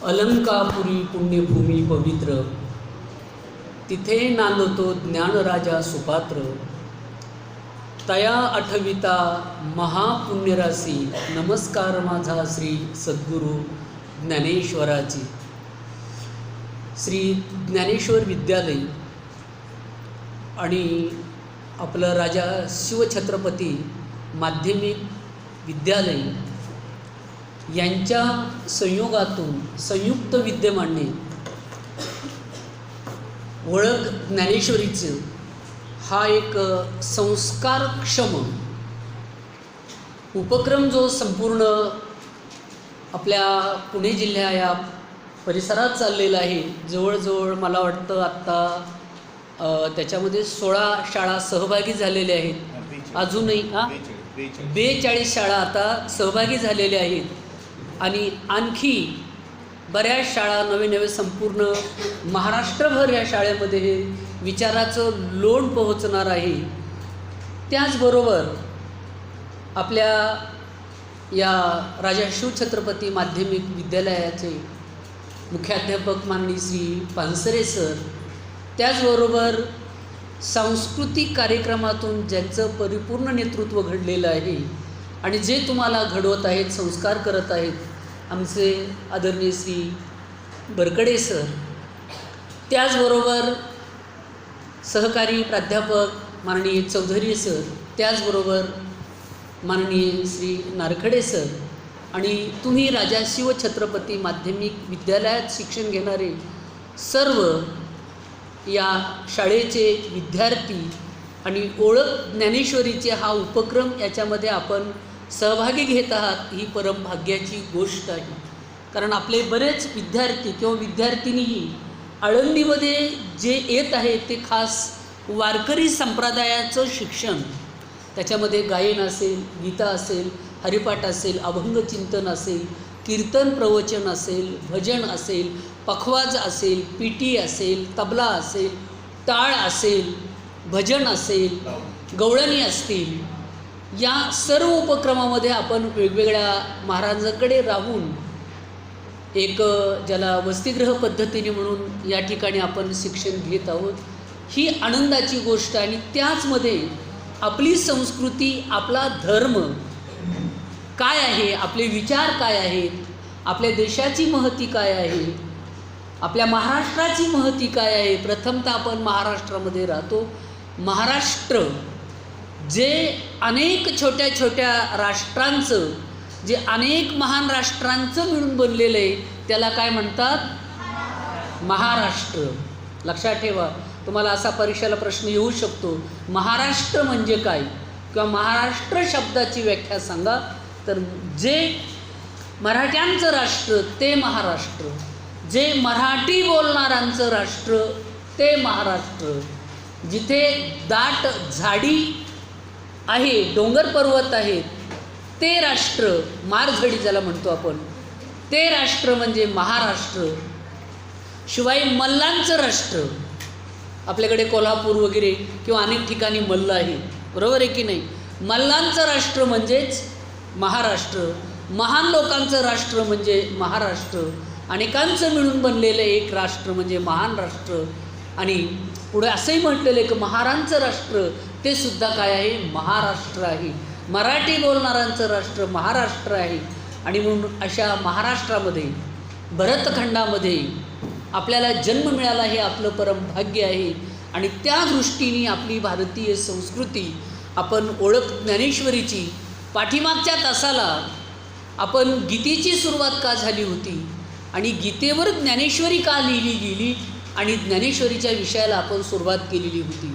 अलंकापुरी पुण्यभूमी पवित्र, तिथे नांदतो ज्ञानराजा सुपात्र. तया आठविता महापुण्यरासी, नमस्कार माझा श्री सद्गुरू ज्ञानेश्वराची. श्री ज्ञानेश्वर विद्यालय आणि आपलं राजा शिवछत्रपती माध्यमिक विद्यालय यांच्या संयोगातून संयुक्त विद्यमाने ओळख ज्ञानेश्वरीचं हा एक संस्कारक्षम उपक्रम जो संपूर्ण आपल्या पुणे जिल्ह्या या परिसरात चाललेला आहे. जवळजवळ मला वाटतं आत्ता त्याच्यामध्ये 16 शाळा सहभागी झालेल्या आहेत. अजूनही 42 शाळा आता सहभागी झालेल्या आहेत आणि आणखी बऱ्याच शाळा नवे संपूर्ण महाराष्ट्रभर या शाळेमध्ये हे विचाराचं लोण पोहोचणार आहे. त्याचबरोबर आपल्या या राजा शिवछत्रपती माध्यमिक विद्यालयाचे मुख्याध्यापक माननीय श्री पानसरे सर, त्याचबरोबर सांस्कृतिक कार्यक्रमातून ज्यांचं परिपूर्ण नेतृत्व घडलेलं आहे आणि जे तुम्हाला घडवत आहेत, संस्कार करत आहेत, आमचे आदरणीय श्री बरकडे सर, त्याचबरोबर सहकारी प्राध्यापक माननीय चौधरी सर, त्याचबरोबर माननीय श्री नारखडे सर आणि तुम्ही राजा शिवछत्रपती माध्यमिक विद्यालयात शिक्षण घेणारे सर्व या शाळेचे विद्यार्थी आणि ओळख ज्ञानेश्वरीचे हा उपक्रम याच्यामध्ये आपण सहभागी घेत आहात, ही परमभाग्याची गोष्ट आहे. कारण आपले बरेच विद्यार्थी किंवा विद्यार्थिनीही आळंदीमध्ये जे येत आहे ते खास वारकरी संप्रदायाचं शिक्षण, त्याच्यामध्ये गायन असेल, गीता असेल, हरिपाठ असेल, अभंग चिंतन असेल, कीर्तन प्रवचन असेल, भजन असेल, पखवाज असेल, पिटी असेल, तबला असेल, टाळ असेल, भजन असेल, गवळणी असतील, या सर्व उपक्रमामध्ये आपण वेगवेगळ्या महाराजांकडे राहून एक ज्याला वसतिगृह पद्धतीने म्हणून या ठिकाणी आपण शिक्षण घेत आहोत. ही आनंदाची गोष्ट आणि त्याचमध्ये आपली संस्कृती, आपला धर्म काय आहे, आपले विचार काय आहेत, आपल्या देशाची महती काय आहे, आपल्या महाराष्ट्राची महती काय आहे. प्रथमतः आपण महाराष्ट्रामध्ये राहतो. महाराष्ट्र जे अनेक छोट्या छोट्या राष्ट्रांचं, जे अनेक महान राष्ट्रांचं मिळून बनलेलं आहे, त्याला काय म्हणतात? महाराष्ट्र. लक्षात ठेवा, तुम्हाला असा परीक्षेला प्रश्न येऊ शकतो, महाराष्ट्र म्हणजे काय किंवा महाराष्ट्र शब्दाची व्याख्या सांगा. तर जे मराठ्यांचं राष्ट्र ते महाराष्ट्र, जे मराठी बोलणाऱ्यांचं राष्ट्र ते महाराष्ट्र, जिथे दाट झाडी आहे, डोंगर पर्वत आहेत, ते राष्ट्र, मारझडी ज्याला म्हणतो आपण, ते राष्ट्र म्हणजे महाराष्ट्र. शिवाय मल्लांचं राष्ट्र, आपल्याकडे कोल्हापूर वगैरे किंवा अनेक ठिकाणी मल्ल आहेत, बरोबर आहे की नाही? मल्लांचं राष्ट्र म्हणजेच महाराष्ट्र. महान लोकांचं राष्ट्र म्हणजे महाराष्ट्र. अनेकांचं मिळून बनलेलं एक राष्ट्र म्हणजे महान राष्ट्र. आणि पुढे असंही म्हटलेलं आहे की महारांचं राष्ट्र ते सुद्धा काय आहे? महाराष्ट्र आहे. मराठी बोलणाऱ्यांचं राष्ट्र महाराष्ट्र आहे. आणि म्हणून अशा महाराष्ट्रामध्ये, भरतखंडामध्ये आपल्याला जन्म मिळाला हे आपलं परमभाग्य आहे. आणि त्या दृष्टीने आपली भारतीय संस्कृती, आपण ओळख ज्ञानेश्वरीची, पाठीमागच्या तासाला आपण गीतेची सुरुवात का झाली होती आणि गीतेवर ज्ञानेश्वरी का लिहिली गेली आणि ज्ञानेश्वरीच्या विषयाला आपण सुरुवात केलेली होती.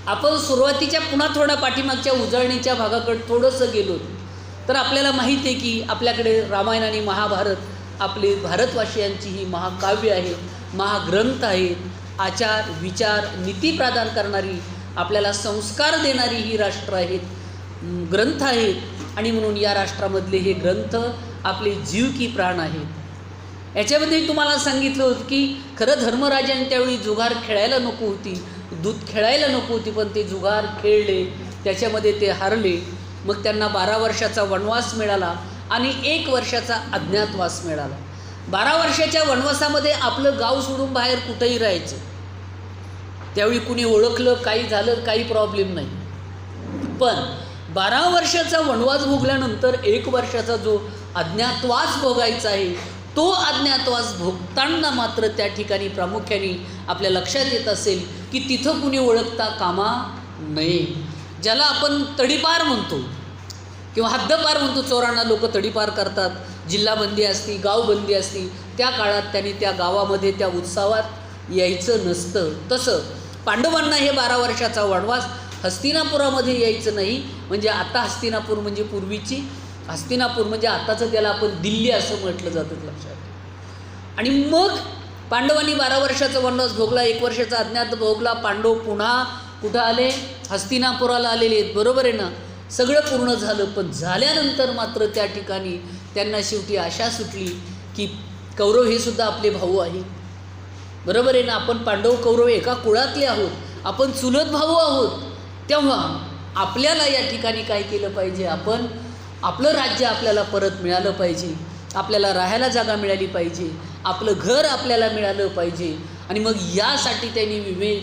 आपण सुरुवातीच्या पुन्हा थोडा पाठीमागच्या उजळणीच्या भागाकडे थोडंसं गेलो तर आपल्याला माहीत आहे की आपल्याकडे रामायण आणि महाभारत आपले भारतवासियांची ही महाकाव्य आहेत, महाग्रंथ आहेत. आचार, विचार, नीती प्रदान करणारी, आपल्याला संस्कार देणारी ही राष्ट्र आहेत, ग्रंथ आहेत. आणि म्हणून या राष्ट्रामधले हे ग्रंथ आपले जीव की प्राण आहेत. याच्यामध्ये तुम्हाला सांगितलं होतं की खरं धर्मराजांनी त्यावेळी जुगार खेळायला नको होती, दूध खेळायला नको होती, पण ते जुगार खेळले, त्याच्यामध्ये ते हारले. मग त्यांना 12 वर्षाचा वनवास मिळाला आणि 1 वर्षाचा अज्ञातवास मिळाला. 12 वर्षाच्या वनवासामध्ये आपलं गाव सोडून बाहेर कुठंही राहायचं. त्यावेळी कुणी ओळखलं, काही झालं, काही प्रॉब्लेम नाही. पण 12 वर्षाचा वनवास भोगल्यानंतर 1 वर्षाचा जो अज्ञातवास भोगायचा आहे, तो अज्ञातवास भोगताना मात्र त्या ठिकाणी प्रामुख्याने आपल्या लक्षात येत असेल की तिथं कुणी ओळखता कामा नये. ज्याला आपण तडीपार म्हणतो किंवा हद्दपार म्हणतो. चोरांना लोक तडीपार करतात. जिल्हाबंदी असती, गावबंदी असती, त्या काळात त्यांनी त्या गावामध्ये त्या उत्सवात यायचं नसतं. तसं पांडवांना हे 12 वर्षाचा वनवास हस्तिनापुरामध्ये यायचं नाही. म्हणजे आता हस्तिनापूर म्हणजे पूर्वीची हस्तिनापूर, म्हणजे आताचं त्याला आपण दिल्ली असं म्हटलं जातं लक्षात. आणि मग पांडवांनी 12 वर्षाचा वनवास भोगला, 1 वर्षाचा अज्ञात भोगला. पांडव पुन्हा कुठं आले? हस्तिनापुराला आलेले आहेत. बरोबर आहे ना? सगळं पूर्ण झालं. पण झाल्यानंतर मात्र त्या ठिकाणी त्यांना शेवटी आशा सुटली की कौरव हे सुद्धा आपले भाऊ आहे. बरोबर आहे ना? आपण पांडव कौरव एका कुळातले आहोत, आपण चुलत भाऊ आहोत. तेव्हा आपल्याला या ठिकाणी काय केलं पाहिजे? आपण आपलं राज्य आपल्याला परत मिळालं पाहिजे, आपल्याला राहायला जागा मिळाली पाहिजे, आपलं घर आपल्याला मिळालं पाहिजे. आणि मग यासाठी त्यांनी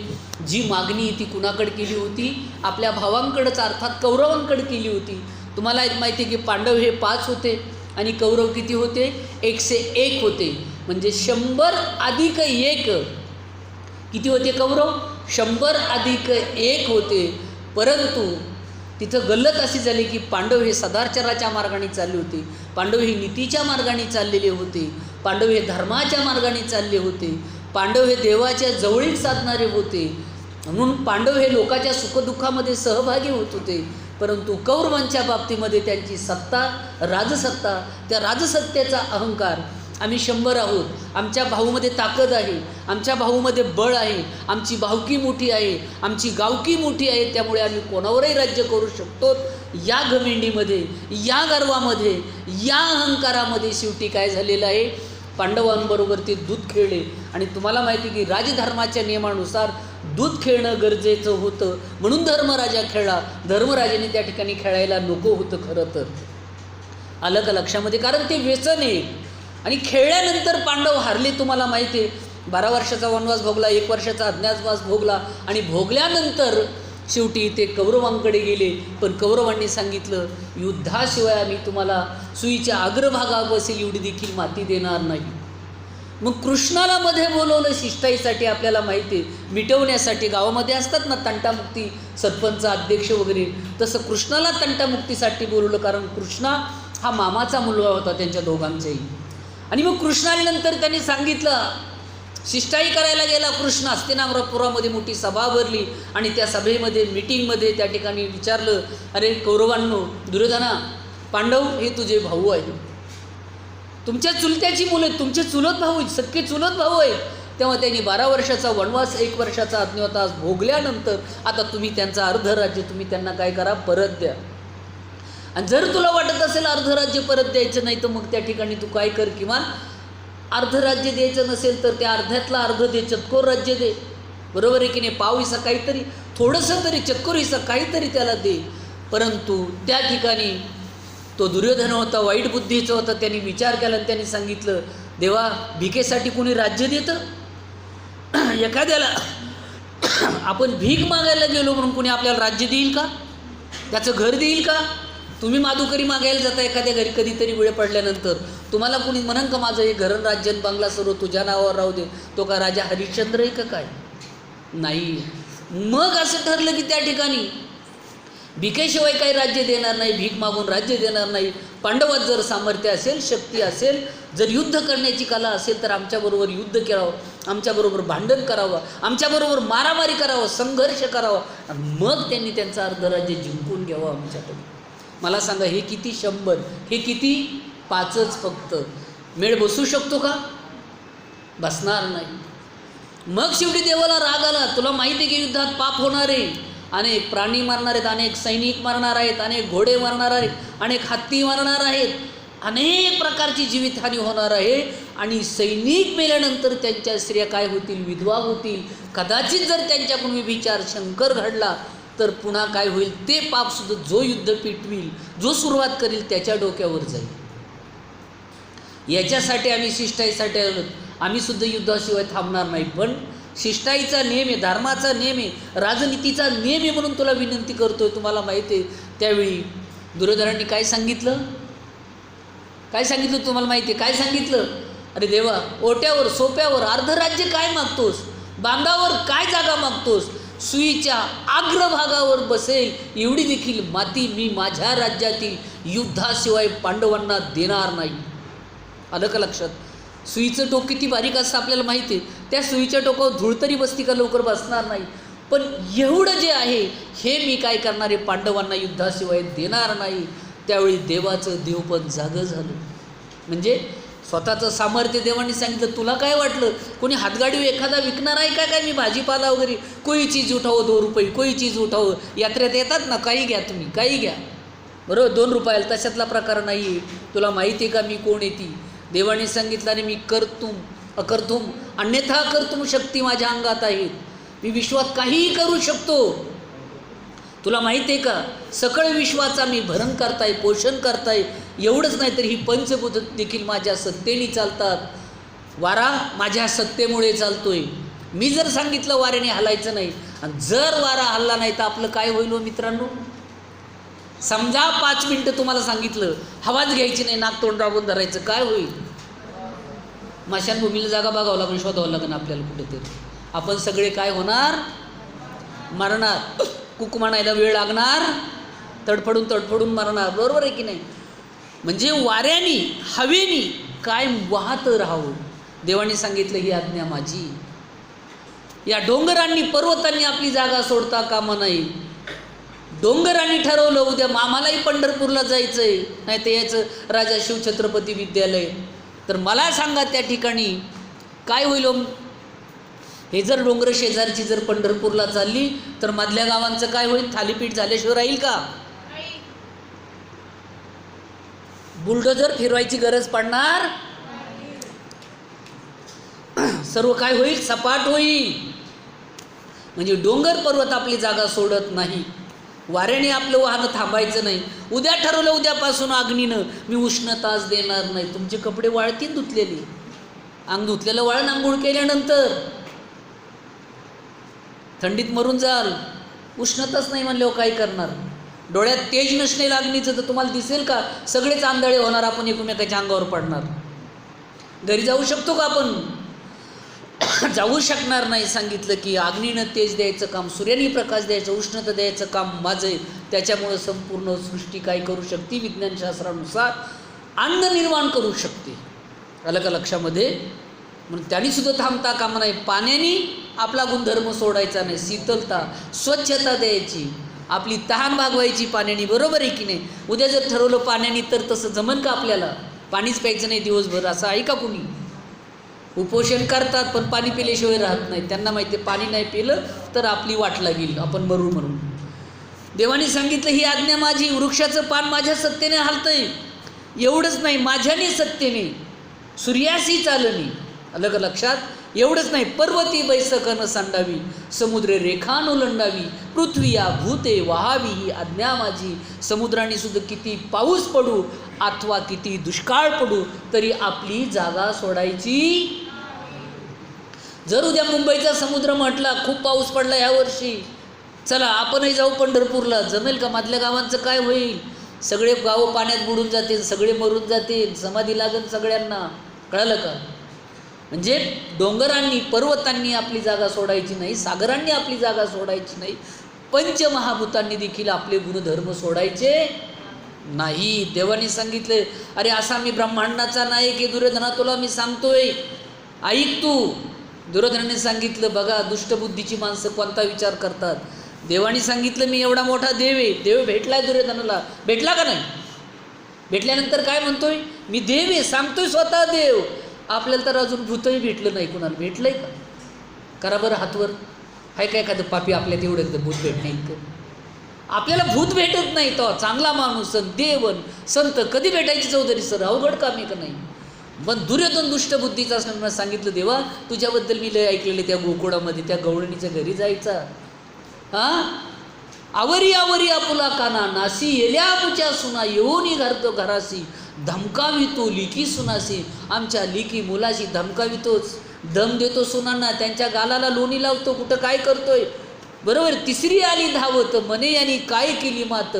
जी मागणी ती कुणाकडे केली होती? आपल्या भावांकडंच, अर्थात कौरवांकडे केली होती. तुम्हाला एक माहिती आहे की पांडव हे 5 होते आणि कौरव किती होते? 101 होते. म्हणजे 100 अधिक 1 किती होते कौरव? 100 अधिक 1 होते. परंतु तिथं गल्लत अशी झाली की पांडव हे सदाचाराच्या मार्गाने चालले होते, पांडव हे नीतीच्या मार्गाने चाललेले होते, पांडव हे धर्माच्या मार्गाने चालले होते, पांडव हे देवाच्या जवळीक साधणारे होते. म्हणून पांडव हे लोकांच्या सुखदुःखामध्ये सहभागी होत होते. परंतु कौरवांच्या बाबतीमध्ये त्यांची सत्ता, राजसत्ता, त्या राजसत्तेचा अहंकार, आम्ही 100 आहोत, आमच्या भाऊमध्ये ताकद आहे, आमच्या भाऊमध्ये बळ आहे, आमची भावकी मोठी आहे, आमची गावकी मोठी आहे, त्यामुळे आम्ही कोणावरही राज्य करू शकतो, या घमेंडीमध्ये, या गर्वामध्ये, या अहंकारामध्ये शेवटी काय झालेलं आहे? पांडवांबरोबर ते दूध खेळले. आणि तुम्हाला माहिती की राजधर्माच्या नियमानुसार दूध खेळणं गरजेचं होतं. म्हणून धर्मराजा खेळला. धर्मराजाने त्या ठिकाणी खेळायला नको होतं खरं तर. आलं का लक्षामध्ये? कारण ते व्यसन आहे. आणि खेळल्यानंतर पांडव हारले. तुम्हाला माहिती आहे 12 वर्षाचा वनवास भोगला, 1 वर्षाचा अज्ञातवास भोगला. आणि भोगल्यानंतर शेवटी ते कौरवांकडे गेले. पण कौरवांनी सांगितलं, युद्धाशिवाय आम्ही तुम्हाला सुईच्या अग्रभागावर बसेल एवढी देखील माती देणार नाही. मग कृष्णाला मध्ये बोलवलं शिष्टाईसाठी. आपल्याला माहिती आहे मिटवण्यासाठी. गावामध्ये असतात ना तंटामुक्ती, सरपंच, अध्यक्ष वगैरे, तसं कृष्णाला तंटामुक्तीसाठी बोलवलं. कारण कृष्णा हा मामाचा मुलगा होता त्यांच्या दोघांचाही. आणि मग कृष्ण आल्यानंतर त्यांनी सांगितलं, शिष्टाई करायला गेला कृष्ण. हस्तिनापुरामध्ये मोठी सभा भरली आणि त्या सभेमध्ये, मीटिंगमध्ये त्या ठिकाणी विचारलं, अरे कौरवांनो, दुर्योधना, पांडव हे तुझे भाऊ आहे, तुमच्या चुलत्याची मुलं आहेत, तुमचे चुलत भाऊ आहेत, सख्खे चुलत भाऊ आहेत. तेव्हा त्यांनी 12 वर्षाचा वनवास, 1 वर्षाचा अज्ञातवास भोगल्यानंतर आता तुम्ही त्यांचं अर्ध राज्य तुम्ही त्यांना काय करा? परत द्या. आणि जर तुला वाटत असेल अर्ध राज्य परत द्यायचं नाही, तर मग त्या ठिकाणी तू काय कर? किमान अर्ध राज्य द्यायचं नसेल तर त्या अर्ध्यातला अर्ध दे, चतकोर राज्य दे. बरोबर आहे की नाही? पाव हिस्सा काहीतरी, थोडंसं तरी, चतकोर हिस्सा काहीतरी त्याला दे. परंतु त्या ठिकाणी तो दुर्योधन होता, वाईट बुद्धीचा होता. त्यांनी विचार केला आणि त्यांनी सांगितलं, देवा, भिकेसाठी कोणी राज्य देतं? एखाद्याला आपण भीक मागायला गेलो म्हणून कोणी आपल्याला राज्य देईल का? त्याचं घर देईल का? तुम्ही माधुकरी मागायला जाता एखाद्या घरी कधीतरी वेळ पडल्यानंतर, तुम्हाला कोणी म्हणन का माझं हे घरन राज्यन बांगला सर्व तुझ्या नावावर राहू दे? तो का राजा हरिश्चंद्र आहे का काय? नाही. मग असं ठरलं की त्या ठिकाणी भिकेशिवाय काही राज्य देणार नाही, भीक मागून राज्य देणार नाही. पांडवात जर सामर्थ्य असेल, शक्ती असेल, जर युद्ध करण्याची कला असेल तर आमच्याबरोबर युद्ध करावं, आमच्याबरोबर भांडण करावं, आमच्याबरोबर मारामारी करावं, संघर्ष करावा. मग त्यांनी त्यांचं अर्ध राज्य जिंकून घ्यावं आमच्याकडे. मला सांगा, हे किती 100? हे किती? 5च फक्त. मेळ बसू शकतो का? बसणार नाही. मग शेवटी देवाला राग आला. तुला माहिती आहे की युद्धात पाप होणार आहे, अनेक प्राणी मारणार आहेत, अनेक सैनिक मारणार आहेत, अनेक घोडे मारणार आहेत, अनेक हत्ती मारणार आहेत, अनेक प्रकारची जीवितहानी होणार आहे. आणि सैनिक मेल्यानंतर त्यांच्या स्त्रिया काय होतील? विधवा होतील. कदाचित जर त्यांच्याकडून विचार शंकर घडला तर पुन्हा काय होईल? ते पापसुद्धा जो युद्ध पेटविल, जो सुरुवात करील त्याच्या डोक्यावर जाईल. याच्यासाठी आम्ही शिष्टाईसाठी आलो. आम्ही सुद्धा युद्धाशिवाय थांबणार नाही. पण शिष्टाईचा नियम आहे, धर्माचा नियम आहे, राजनीतीचा नियम आहे म्हणून तुला विनंती करतोय. तुम्हाला माहिती आहे त्यावेळी दुर्योधनांनी काय सांगितलं? काय सांगितलं तुम्हाला माहिती आहे? काय सांगितलं? अरे देवा, ओट्यावर सोप्यावर अर्धराज्य काय मागतोस? बांधावर काय जागा मागतोस? सुईच्या अग्रभागावर बसेल एवढी देखील माती मी माझ्या राज्यातील युद्धाशिवाय पांडवांना देणार नाही. आलं का लक्षात? सुईचं टोक किती बारीक असतं आपल्याला माहिती आहे. त्या सुईच्या टोकावर धूळ तरी बसती का? लवकर बसणार नाही. पण एवढं जे आहे हे मी काय करणार आहे? पांडवांना युद्धाशिवाय देणार नाही. त्यावेळी देवाचं देवपण जागं झालं. म्हणजे स्वतःचं सामर्थ्य देवांनी सांगितलं. तुला काय वाटलं कोणी हातगाडी एखादा विकणार आहे का? काय मी भाजीपाला वगैरे कोई चीज उठावं 2 रुपये, कोई चीज उठावं. यात्रेत येतात ना, काही घ्या तुम्ही, काही घ्या, बरोबर, 2 रुपयाला. तशातला प्रकार नाही आहे. तुला माहिती आहे का मी कोण येते? देवाने सांगितलं आणि मी करतुम अकर्तुम अन्यथा कर्तुम शक्ती माझ्या अंगात आहेत. मी विश्वात काहीही करू शकतो. तुला माहिती आहे का? सकळ विश्वाचा मी भरण करताय, पोषण करताय. एवढंच नाही तर ही पंचभूत देखील माझ्या सत्तेने चालतात. वारा माझ्या सत्तेमुळे चालतोय. मी जर सांगितलं वाऱ्याने हलायचं नाही, आणि जर वारा हल्ला नाही तर आपलं काय होईल हो मित्रांनो? समजा 5 मिनटं तुम्हाला सांगितलं हवाच घ्यायची नाही, नाक तोंड दाबून धरायचं, काय होईल? स्मशानभूमीला जागा बघावं लागेल, शोधावं लागेल आपल्याला कुठेतरी. आपण सगळे काय होणार? मरणार. कुक म्हणायला वेळ लागणार, तडफडून तडफडून मरणार. बरोबर आहे की नाही? म्हणजे वाऱ्यानी हवेनी काय वाहत राहावं. देवाने सांगितलं ही आज्ञा माझी. या डोंगरांनी पर्वतांनी आपली जागा सोडता कामा नये. डोंगरांनी ठरवलं उद्या आम्हालाही पंढरपूरला जायचं आहे, नाही तर याचं राजा शिवछत्रपती विद्यालय. तर मला सांगा त्या ठिकाणी काय होईल? हे जर डोंगर शेजारची जर पंढरपूरला चालली तर मधल्या गावांचं काय होईल? थालीपीठ झाल्याशिवाय राहील का? बुलडोजर फिरवायची गरज पडणार? सर्व काय होईल? सपाट होईल. म्हणजे डोंगर पर्वत आपली जागा सोडत नाही. वाऱ्याने आपलं वाहनं थांबायचं नाही. उद्या ठरवलं उद्यापासून अग्नीनं मी उष्णताच देणार नाही. तुमचे कपडे वाळतील धुतलेले, अंग धुतलेलं वाळण आंघोळ केल्यानंतर. थंडीत मरून जाल, उष्णताच नाही म्हणल्यावर काय करणार? डोळ्यात तेज नसलेलं अग्नीचं तर तुम्हाला दिसेल का? सगळेच आंधळे होणार, आपण एकमेकाच्या अंगावर पडणार. घरी जाऊ शकतो का आपण? जाऊ शकणार नाही. सांगितलं की अग्नीनं तेज द्यायचं काम, सूर्याने प्रकाश द्यायचं, उष्णता द्यायचं काम माझं आहे. त्याच्यामुळं संपूर्ण सृष्टी काय करू शकते? विज्ञानशास्त्रानुसार अन्न निर्माण करू शकते. आलं का लक्षामध्ये? म्हणून त्यांनी सुद्धा थांबता कामा नाही. पाण्याने आपला गुणधर्म सोडायचा नाही. शीतलता, स्वच्छता द्यायची, आपली तहान भागवायची पाण्याने. बरोबर आहे की नाही? उद्या जर ठरवलं पाण्याने तर तसं जमन का आपल्याला? पाणीच प्यायचं नाही दिवसभर असं आहे का कुणी? उपोषण करतात पण पाणी पिल्याशिवाय राहत नाही. त्यांना माहिती आहे पाणी नाही पिलं तर आपली वाट लागेल, आपण मरू म्हणून. देवाने सांगितलं ही आज्ञा माझी. वृक्षाचं पान माझ्या सत्तेने हलतंय. एवढंच नाही, माझ्याने सत्तेने सूर्यासी चालणी. आलं का लक्षात? एवढंच नाही, पर्वती बैसकन सांडावी, समुद्र रेखानुलंडावी, पृथ्वी या भूते वाहावी ही आज्ञा माझी. समुद्राने सुद्धा किती पाऊस पडू अथवा किती दुष्काळ पडू तरी आपली जागा सोडायची. जर उद्या मुंबईचा समुद्र म्हटला खूप पाऊस पडला यावर्षी, चला आपणही जाऊ पंढरपूरला, जमेल का? मधल्या गावांचं काय होईल? सगळे गावं पाण्यात बुडून जातील, सगळे मरून जातील, समाधी लागेल सगळ्यांना. कळालं का? म्हणजे डोंगरांनी पर्वतांनी आपली जागा सोडायची नाही, सागरांनी आपली जागा सोडायची नाही, पंचमहाभूतांनी देखील आपले गुणधर्म सोडायचे नाही. देवाने सांगितले अरे असा मी ब्रह्मांडाचा नायक आहे दुर्योधना, तुला मी सांगतोय ऐक तू. दुर्योधनाने सांगितलं बघा दुष्टबुद्धीची माणसं कोणता विचार करतात. देवाने सांगितलं मी एवढा मोठा देव आहे. देव भेटलाय दुर्योधनाला, भेटला का नाही? भेटल्यानंतर काय म्हणतोय? मी देव आहे, सांगतोय स्वतः देव. आपल्याला तर अजून भूतही भेटलं नाही. कुणाला भेटलंय का? करा बरं हातवर. आहे का एखादं पापी आपल्या तेवढं भूत भेटणे इतकं? आपल्याला भूत भेटत नाही. तो चांगला माणूस देवन संत कधी भेटायची चौधरी सर? अवघड काम आहे का नाही? पण दुर्योधन दुष्टबुद्धीचा असल्यामुळे सांगितलं देवा तुझ्याबद्दल मी लय ऐकलेले. त्या गोकुळामध्ये त्या गवळणीच्या घरी जायचा. हां, आवरी आवरी आपुला काना, नासी येल्या आपुच्या सुना, येऊनी घरतो घरासी, धमकावितो लिकी सुनासी, आमच्या लिकी मुलाशी धमकावितोच, दम देतो सुनांना, त्यांच्या गालाला लोणी लावतो, कुठं काय करतोय. बरोबर. तिसरी आली धावत, मने यांनी काय केली मात,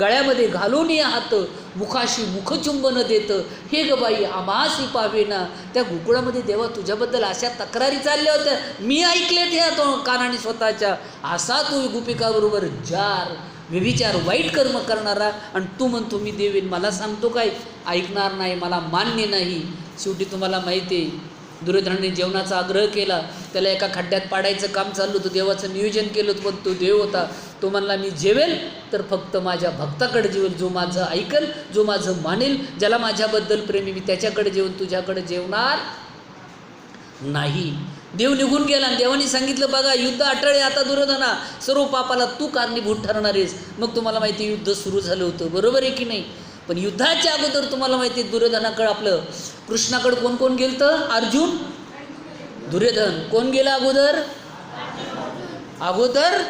गळ्यामध्ये घालून या हात, मुखाशी मुखचुंबन देतं, हे ग बाई आम्हासी पावेना. त्या गोकुळामध्ये देवा तुझ्याबद्दल अशा तक्रारी चालल्या होत्या, मी ऐकलेत ह्या तो कानाने स्वतःच्या. असा तू गोपिकाबरोबर जार व्यभिचार वाईट कर्म करणारा, आणि तू म्हणतो मी देवीन. मला सांगतो काय, ऐकणार नाही, मला मान्य नाही. शेवटी तुम्हाला माहिती आहे दुर्योधनाने जेवणाचा आग्रह केला, त्याला एका खड्ड्यात पाडायचं काम चाललं होतं, देवाचं नियोजन केलं होतं, पण तो देव होता, तो म्हणला मी जेवेल तर फक्त माझ्या भक्ताकडे जेवेल, जो माझं ऐकल, जो माझं मानेल, ज्याला माझ्याबद्दल प्रेमी, मी त्याच्याकडे जेवून तुझ्याकडे जेवणार नाही. देव निघून गेला आणि देवाने सांगितलं बघा युद्ध अटळे आता दुर्योधना, सर्व पापाला तू कारणीभूत ठरणार आहेस. मग तुम्हाला माहिती युद्ध सुरू झालं होतं, बरोबर आहे की नाही. पण युद्धाच्या अगोदर तुम्हाला माहिती आहे दुर्योधनाकडं आपलं कृष्णाकडं कोण कोण गेलं तर अर्जुन, दुर्योधन. कोण गेला अगोदर, अगोदर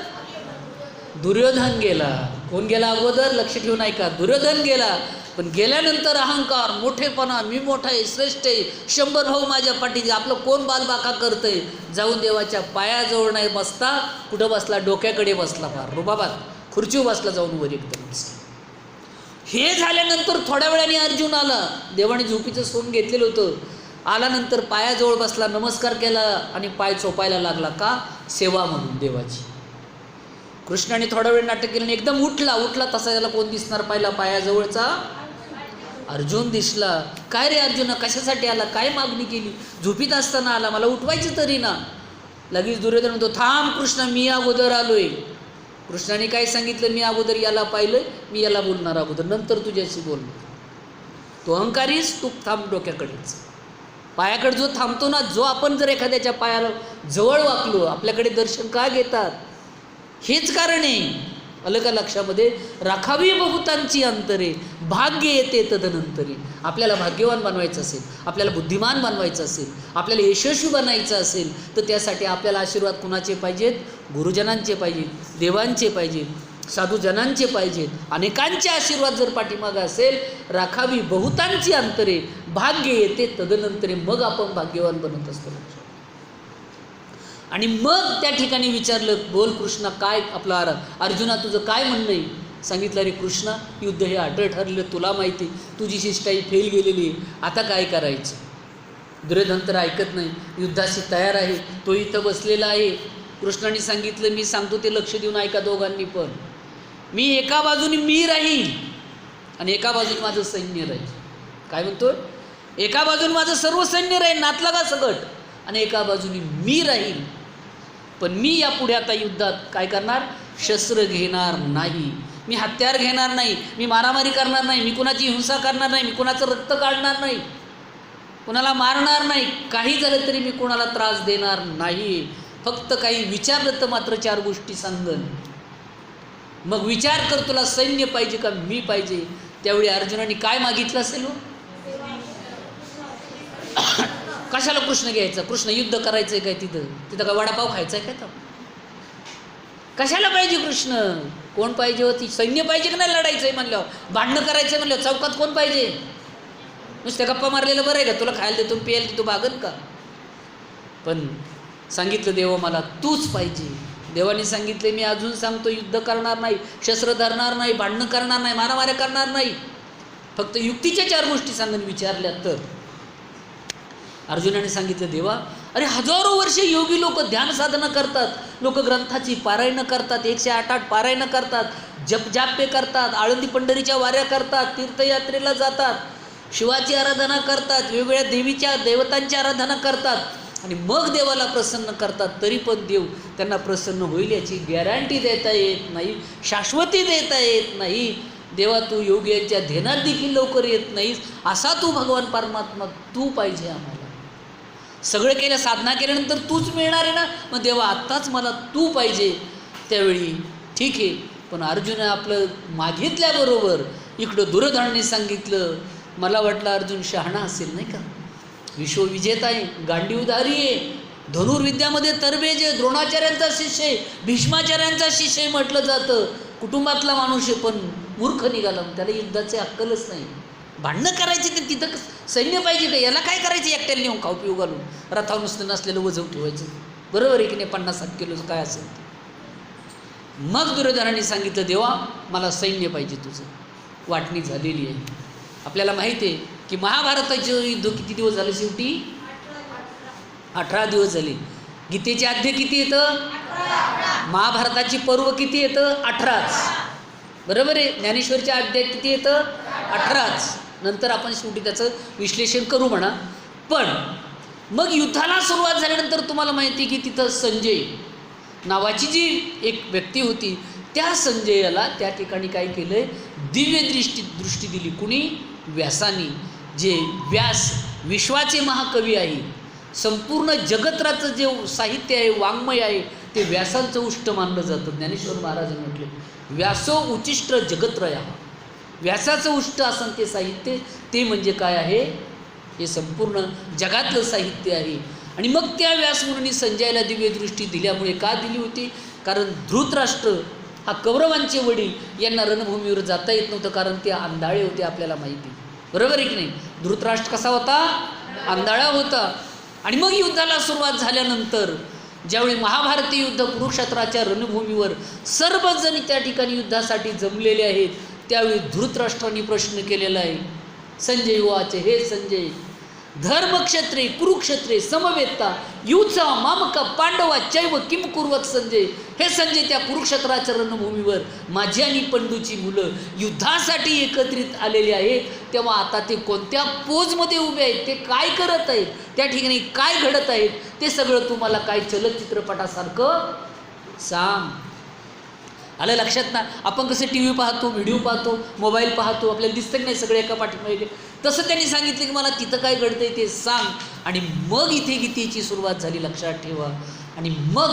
दुर्योधन गेला. कोण गेला अगोदर, लक्ष ठेवून ऐका, दुर्योधन गेला. पण गेल्यानंतर अहंकार, मोठेपणा, मी मोठा आहे, श्रेष्ठ आहे, 100 भाऊ माझ्या पाठीचे, आपलं कोण बालबाका करतंय, जाऊन देवाच्या पायाजवळ नाही बसता, कुठं बसला, डोक्याकडे बसला, फार रुबाबात खुर्चीवर बसला जाऊन वर एकदम. हे झाल्यानंतर थोड्या वेळाने अर्जुन आला, देवाने झोपीचं सोन घेतलेलं होतं, आल्यानंतर पायाजवळ बसला, नमस्कार केला आणि पाय चोपायला लागला. का, सेवा म्हणून देवाची. कृष्णाने थोडा वेळ नाटक केलं, एकदम उठला तसा याला कोण दिसणार पाहिला, पायाजवळचा अर्जुन दिसला. काय रे अर्जुना, कशासाठी आला, काय मागणी केली, झोपीत असताना आला, मला उठवायचं तरी ना. लगेच दुर्योधन म्हणतो थांब कृष्णा, मी अगोदर आलोय. कृष्णाने काय सांगितलं, मी अगोदर याला पाहिलं, मी याला बोलणार अगोदर, नंतर तुझ्याशी बोलणार. तो अहंकारीच, तू थांब डोक्याकडेच. पायाकडे जो थांबतो ना, जो आपण जर एखाद्याच्या पायाला जवळ वाकलो, आपल्याकडे दर्शन का घेतात, हेच कारण आहे. आलं का लक्षामध्ये. राखावी बहुतांची अंतरे, भाग्य येते तदनंतरी. आपल्याला भाग्यवान बनवायचं असेल, आपल्याला बुद्धिमान बनवायचं असेल, आपल्याला यशस्वी बनायचं असेल, तर त्यासाठी आपल्याला आशीर्वाद कुणाचे पाहिजेत, गुरुजनांचे पाहिजेत, देवांचे पाहिजेत, साधूजनांचे पाहिजेत, अनेकांचे आशीर्वाद जर पाठीमागं असेल. राखावी बहुतांची अंतरे, भाग्य येते तदनंतरी, मग आपण भाग्यवान बनत असतो. आणि मग त्या ठिकाणी विचारलं, बोल कृष्णा, काय आपला अर्जुना तुझं काय म्हणणं आहे. सांगितलं रे कृष्णा, युद्ध हे अटळ ठरलं, तुला माहिती, तुझी शिष्टाई फेल गेलेली, आता काय करायचं. दुर्योधन तर ऐकत नाही, युद्धाशी तयार आहे, तो इथं बसलेला आहे. कृष्णाने सांगितलं, मी सांगतो ते लक्ष देऊन ऐका दोघांनी पण, मी एका बाजूने मी राहील आणि एका बाजूने माझं सैन्य राहील. काय म्हणतोय, एका बाजूने माझं सर्व सैन्य राहील, नातला का सगट, आणि एका बाजूने मी राहील. पण मी यापुढे आता युद्धात काय करणार, शस्त्र घेणार नाही, मी हत्यार घेणार नाही, मी मारामारी करणार नाही, मी कुणाची हिंसा करणार नाही, मी कुणाचं रक्त काढणार नाही, कुणाला मारणार नाही, काही झालं तरी मी कुणाला त्रास देणार नाही. फक्त काही विचारलं तर मात्र 4 गोष्टी सांगन. मग विचार कर, तुला सैन्य पाहिजे का मी पाहिजे. त्यावेळी अर्जुनाने काय मागितलं असेल, कशाला कृष्ण घ्यायचा, कृष्ण युद्ध करायचंय काय, तिथं काय वडापाव खायचा आहे काय, तर कशाला पाहिजे कृष्ण, कोण पाहिजे होती, सैन्य पाहिजे की नाही, लढायचंय म्हणल्यावर, भांडणं करायचंय म्हणल्यावर चौकात कोण पाहिजे, नुसत्या गप्पा मारलेलं बरं आहे का, तुला खायला देतो प्यायला देतो भागन का. पण सांगितलं देवा मला तूच पाहिजे. देवाने सांगितले, मी अजून सांगतो, युद्ध करणार नाही, शस्त्र धरणार नाही, भांडणं करणार नाही, मारामाऱ्या करणार नाही, फक्त युक्तीच्या 4 गोष्टी सांगून विचारल्या तर. अर्जुनाने सांगितलं, देवा अरे हजारो वर्षे योगी लोक ध्यान साधना करतात, लोक ग्रंथाची पारायणं करतात, 108 पारायणं करतात, जपजाप्य करतात, आळंदी पंढरीच्या वाऱ्या करतात, तीर्थयात्रेला जातात, शिवाची आराधना करतात, वेगवेगळ्या देवीच्या देवतांची आराधना करतात आणि मग देवाला प्रसन्न करतात. तरी पण देव त्यांना प्रसन्न होईल याची गॅरंटी देता येत नाही, शाश्वती देता येत नाही. देवा तू योग्यांच्या ध्यानात देखील लवकर येत नाहीस, असा तू भगवान परमात्मा तू पाहिजे आम्हाला. सगळं केलं, साधना केल्यानंतर तूच मिळणार आहे ना, मग देवा आत्ताच मला तू पाहिजे. त्यावेळी ठीक आहे, पण अर्जुन आपलं मागितल्याबरोबर इकडं दुर्योधनाने सांगितलं, मला वाटलं अर्जुन शहाणा असेल नाही का, विश्वविजेता आहे, गांडीवधारी आहे, धनुर्विद्यामध्ये तरबेज आहे, द्रोणाचार्यांचा शिष्य आहे, भीष्माचार्यांचा शिष्य आहे म्हटलं जातं, कुटुंबातला माणूस आहे, पण मूर्ख निघाला, त्याला युद्धाचे अक्कलच नाही. भांडणं करायची तर तिथं सैन्य पाहिजे का? याला काय करायचं एकट्याला नेऊन खाऊ पिऊ घालून रथावर नुसतं नसलेलं वजव ठेवायचं, बरोबर आहे की नाही? 50-60 किलो काय असेल. मग दुर्योधनाने सांगितलं देवा मला सैन्य पाहिजे तुझं. वाटणी झालेली आहे. आपल्याला माहिती आहे की महाभारताचं युद्ध किती दिवस झालं? शेवटी 18 दिवस झाले. गीतेचे अध्याय किती येतं? महाभारताची पर्व किती येतं? 18च, बरोबर आहे. ज्ञानेश्वरचे अध्याय किती येतं? 18च. नंतर आपण शेवटी त्याचं विश्लेषण करू म्हणा. पण मग युद्धाला सुरुवात झाल्यानंतर तुम्हाला माहिती आहे की तिथं संजय नावाची जी एक व्यक्ती होती, त्या संजयाला त्या ठिकाणी काय केलं आहे? दिव्य दृष्टी दिली. कुणी? व्यासानी. जे व्यास विश्वाचे महाकवी आहे, संपूर्ण जगत्राचं जे साहित्य आहे, वाङ्मय आहे, ते व्यासांचं उष्ट मानलं जातं. ज्ञानेश्वर महाराजांनी म्हटले व्यासो उचिष्ट जगत्रया. व्यासाचं उष्ट असन ते साहित्य, ते म्हणजे काय आहे? हे संपूर्ण जगातलं साहित्य आहे. आणि मग त्या व्यासमुनींनी संजयाला दिव्यदृष्टी दिल्यामुळे का दिली होती? कारण धृतराष्ट्र हा कौरवांचे वडील, यांना रणभूमीवर जाता येत नव्हतं, कारण ते आंधळे होते. आपल्याला माहिती, बरोबर आहे की नाही? धृतराष्ट्र कसा होता? आंधळा होता. आणि मग युद्धाला सुरुवात झाल्यानंतर ज्यावेळी महाभारती युद्ध कुरुक्षेत्राच्या रणभूमीवर सर्वजण त्या ठिकाणी युद्धासाठी जमलेले आहेत, त्यावेळी धृतराष्ट्रांनी प्रश्न केलेला आहे. संजय वाचे, हे संजय, धर्मक्षेत्रे कुरुक्षेत्रे समवेत्ता युचा मामका पांडवा चैव किम कुर्वत. संजय, हे संजय, त्या कुरुक्षेत्राच्या रणभूमीवर माझी आणि पंडूची मुलं युद्धासाठी एकत्रित आलेली आहेत, तेव्हा आता ते कोणत्या पोजमध्ये उभे आहेत, ते काय करत आहेत, त्या ठिकाणी काय घडत आहेत, ते सगळं तुम्हाला काय चलचित्रपटासारखं सांग. आलं लक्षात ना? आपण कसं टी व्ही पाहतो, व्हिडिओ पाहतो, मोबाईल पाहतो, आपल्याला दिसतं की नाही सगळे एका पाठीमागे, तसं त्यांनी सांगितलं की मला तिथं काय घडतंय ते सांग. आणि मग इथे गीतेची सुरुवात झाली, लक्षात ठेवा. आणि मग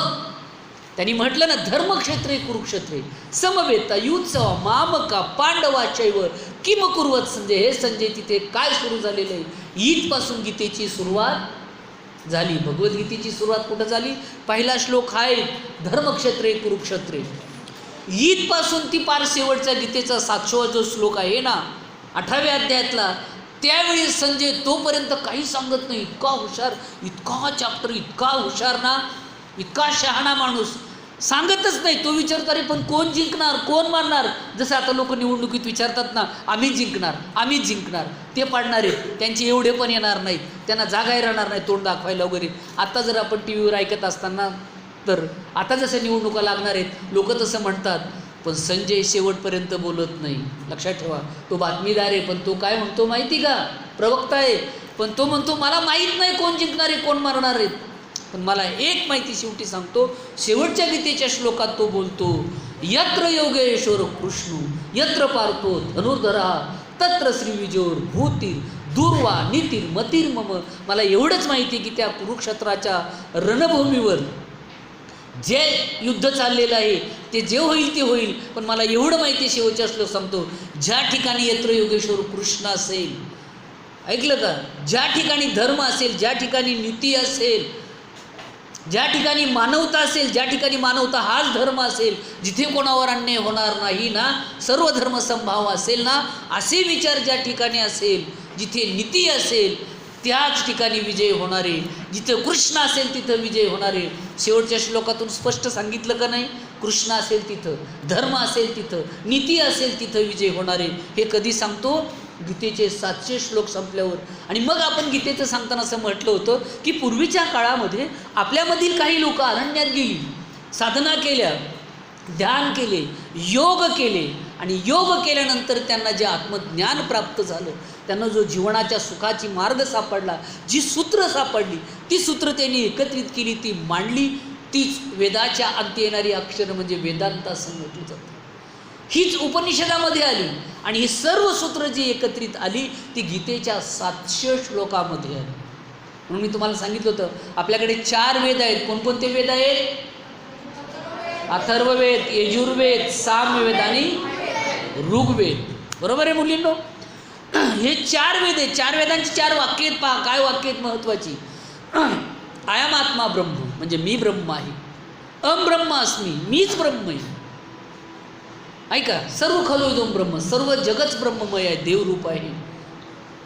त्यांनी म्हटलं ना, धर्मक्षेत्रे कुरुक्षेत्रे समवेता युत्सव मामका पांडवाचैव किम कुर्वत. संजय, हे संजय, तिथे काय सुरू झालेलं आहे? इथपासून गीतेची सुरुवात झाली. भगवद्गीतेची सुरुवात कुठं झाली? पहिला श्लोक आहे धर्मक्षेत्रे कुरुक्षेत्रे. ईदपासून ती पार शेवटचा गीतेचा 7वा जो श्लोक आहे ना 18व्या अध्यायातला, त्यावेळी संजय तोपर्यंत काही सांगत नाही. इतका हुशार, इतका चॅप्टर, इतका हुशार ना, इतका शहाणा माणूस, सांगतच नाही. तो विचारतो अरे पण कोण जिंकणार, कोण मारणार? जसं आता लोक निवडणुकीत विचारतात ना, आम्ही जिंकणार, आम्ही जिंकणार. ते पाडणारे त्यांचे एवढे पण येणार नाहीत, त्यांना जागाही राहणार नाही तोंड दाखवायला वगैरे. आता जर आपण टी व्हीवर ऐकत असताना, तर आता जसं निवडणुका लागणार आहेत, लोक तसं म्हणतात, पण संजय शेवटपर्यंत बोलत नाही. लक्षात ठेवा, तो बातमीदार आहे, पण तो काय म्हणतो माहिती का? प्रवक्ता आहे, पण तो म्हणतो मला माहीत नाही कोण जिंकणार आहे, कोण मारणार आहेत, पण मला एक माहिती शेवटी सांगतो. शेवटच्या गीतेच्या श्लोकात तो बोलतो, यत्र योगेश्वर कृष्ण यत्र पार्थो धनुर्धरा तत्र श्रीविजोर भूतीर दुर्वा नीतीर मतीर मम. मला एवढंच माहिती की त्या कुरुक्षेत्राच्या रणभूमीवर जे युद्ध चाललेलं आहे ते जे होईल ते होईल, पण मला एवढं माहिती, शेवटच्या श्लोक सांगतो, ज्या ठिकाणी यत्र योगेश्वर कृष्ण असेल, ऐकलं का? ज्या ठिकाणी धर्म असेल, ज्या ठिकाणी नीती असेल, ज्या ठिकाणी मानवता असेल, ज्या ठिकाणी मानवता हाच धर्म असेल, जिथे कोणावर अन्याय होणार नाही ना, सर्व धर्म समभाव असेल ना, असे विचार ज्या ठिकाणी असेल, जिथे नीती असेल, त्याच ठिकाणी विजय होणारे. जिथं कृष्ण असेल तिथं विजय होणारे. शेवटच्या श्लोकातून स्पष्ट सांगितलं का नाही? कृष्ण असेल तिथं, धर्म असेल तिथं, नीती असेल तिथं विजय होणारे. हे कधी सांगतो? गीतेचे 700 श्लोक संपल्यावर. आणि मग आपण गीतेचं सांगताना असं म्हटलं होतं की पूर्वीच्या काळामध्ये आपल्यामधील काही लोक अरण्यात गेली, साधना केल्या, ध्यान केले, योग केले, आणि योग केल्यानंतर त्यांना जे आत्मज्ञान प्राप्त झालं, त्यांना जो जीवनाच्या सुखाची मार्ग सापडला, जी सूत्र सापडली, ती सूत्र त्यांनी एकत्रित केली, ती मांडली. तीच वेदाच्या अंती येणारी अक्षर म्हणजे वेदांत असं म्हटलं जातं. हीच उपनिषदामध्ये आली, आणि ही सर्व सूत्र जी एकत्रित आली ती गीतेच्या 700 श्लोकामध्ये आली. म्हणून मी तुम्हाला सांगितलं होतं आपल्याकडे 4 वेद आहेत. कोणकोणते वेद आहेत? अथर्ववेद, यजुर्वेद, सामवेद आणि ऋग्वेद. बरोबर आहे मुलींनो? हे 4 वेद आहेत. 4 वेदांची 4 वाक्य आहेत. पहा काय वाक्य आहेत महत्त्वाची. अयम आत्मा ब्रह्म म्हणजे मी ब्रह्म आहे. अहम ब्रह्म अस्मी, मीच ब्रह्म आहे. ऐका, सर्व खलो इदं ब्रह्म, सर्व जगच ब्रह्ममय आहे, देवरूप आहे.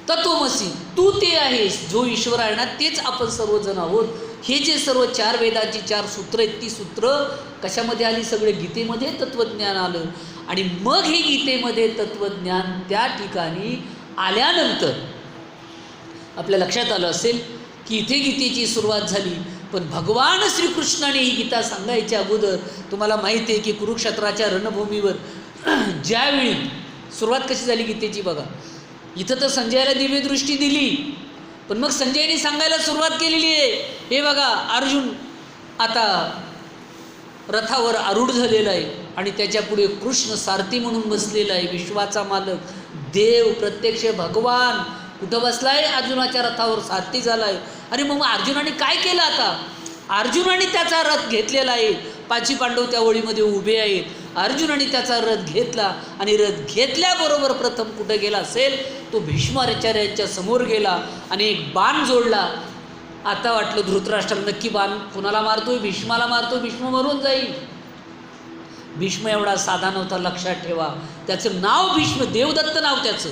तत्वमसी, तू ते आहेस, जो ईश्वर आहे ना तेच आपण सर्वजण आहोत. हे जे सर्व 4 वेदांची 4 सूत्र आहेत, ती सूत्र कशामध्ये आली? सगळे गीतेमध्ये तत्त्वज्ञान आलं. आणि मग हे गीतेमध्ये तत्त्वज्ञान त्या ठिकाणी आल्यानंतर आपल्या लक्षात आलं असेल की इथे गीतेची सुरुवात झाली. पण भगवान श्रीकृष्णाने ही गीता सांगायच्या अगोदर तुम्हाला माहिती आहे की कुरुक्षेत्राच्या रणभूमीवर ज्यावेळी सुरुवात कशी झाली गीतेची बघा. इथं तर संजयाला दिव्य दृष्टी दिली, पण मग संजयने सांगायला सुरुवात केलेली आहे. हे बघा, अर्जुन आता रथावर आरूढ झालेला आहे आणि त्याच्या पुढे कृष्ण सारथी म्हणून बसलेला आहे. विश्वाचा मालक देव, प्रत्यक्ष भगवान कुठं बसलाय? अर्जुनाच्या रथावर सारथी झाला आहे. अरे मग अर्जुनाने काय केलं? आता अर्जुनाने त्याचा रथ घेतलेला आहे. 5 पांडव त्या ओळीमध्ये उभे आहेत. अर्जुनाने त्याचा रथ घेतला आणि रथ घेतल्याबरोबर प्रथम कुठं गेला असेल? तो भीष्माचार्यांच्या समोर गेला आणि एक बाण जोडला. आता वाटलं धृतराष्ट्राला नक्की बाण कुणाला मारतोय? भीष्माला मारतोय, भीष्म मरून जाईल. भीष्म एवढा साधा नव्हता, लक्षात ठेवा. त्याचं नाव भीष्म, देवदत्त नाव त्याचं,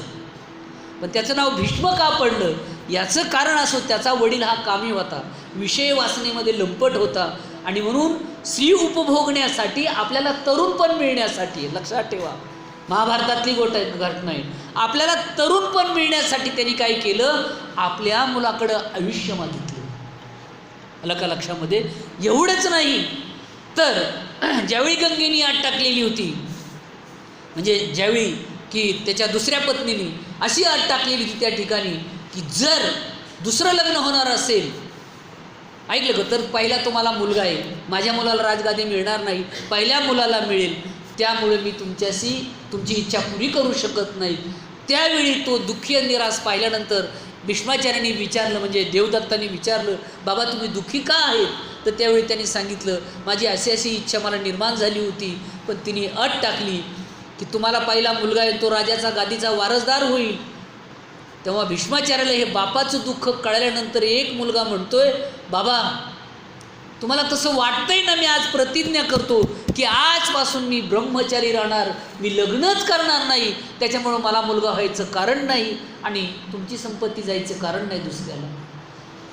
पण त्याचं नाव भीष्म का पडलं याचं कारण असो, त्याचा वडील हा कामी होता, विषय वासनेमध्ये लंपट होता आणि म्हणून स्त्री उपभोगण्यासाठी, आपल्याला तरुणपण मिळण्यासाठी, लक्षात ठेवा महाभारतातली घटना आहे, आपल्याला तरुणपण मिळण्यासाठी त्यांनी काय केलं? आपल्या मुलाकडं आयुष्य मागितलं. आलं का लक्षामध्ये? एवढंच नाही तर ज्यावेळी गंगेनी आत टाकलेली होती, म्हणजे ज्यावेळी की त्याच्या दुसऱ्या पत्नीने अशी आत टाकलेली होती त्या ठिकाणी की जर दुसरं लग्न होणार असेल, ऐकलं का, तर पहिला तुम्हाला मुलगा आहे, माझ्या मुलाला राजगादी मिळणार नाही, पहिल्या मुलाला मिळेल, त्यामुळे मी तुमची इच्छा पुरी करू शकत नाही. त्यावेळी तो दुःखी निराश पाहिल्यानंतर भीष्माचार्यांनी विचारलं, म्हणजे देवदत्तांनी विचारलं, बाबा तुम्ही दुःखी का आहेत? तर त्यावेळी त्यांनी सांगितलं, माझी अशी इच्छा मला निर्माण झाली होती, पण तिने अट टाकली की तुम्हाला पहिला मुलगा आहे, तो राजाचा गादीचा वारसदार होईल. तेव्हा भीष्माचार्याला हे बापाचं दुःख कळल्यानंतर एक मुलगा म्हणतोय, बाबा तुम्हाला तसं वाटतंय ना, मी आज प्रतिज्ञा करतो की आजपासून मी ब्रह्मचारी राहणार, मी लग्नच करणार नाही, त्याच्यामुळं मला मुलगा व्हायचं कारण नाही आणि तुमची संपत्ती जायचं कारण नाही दुसऱ्याला.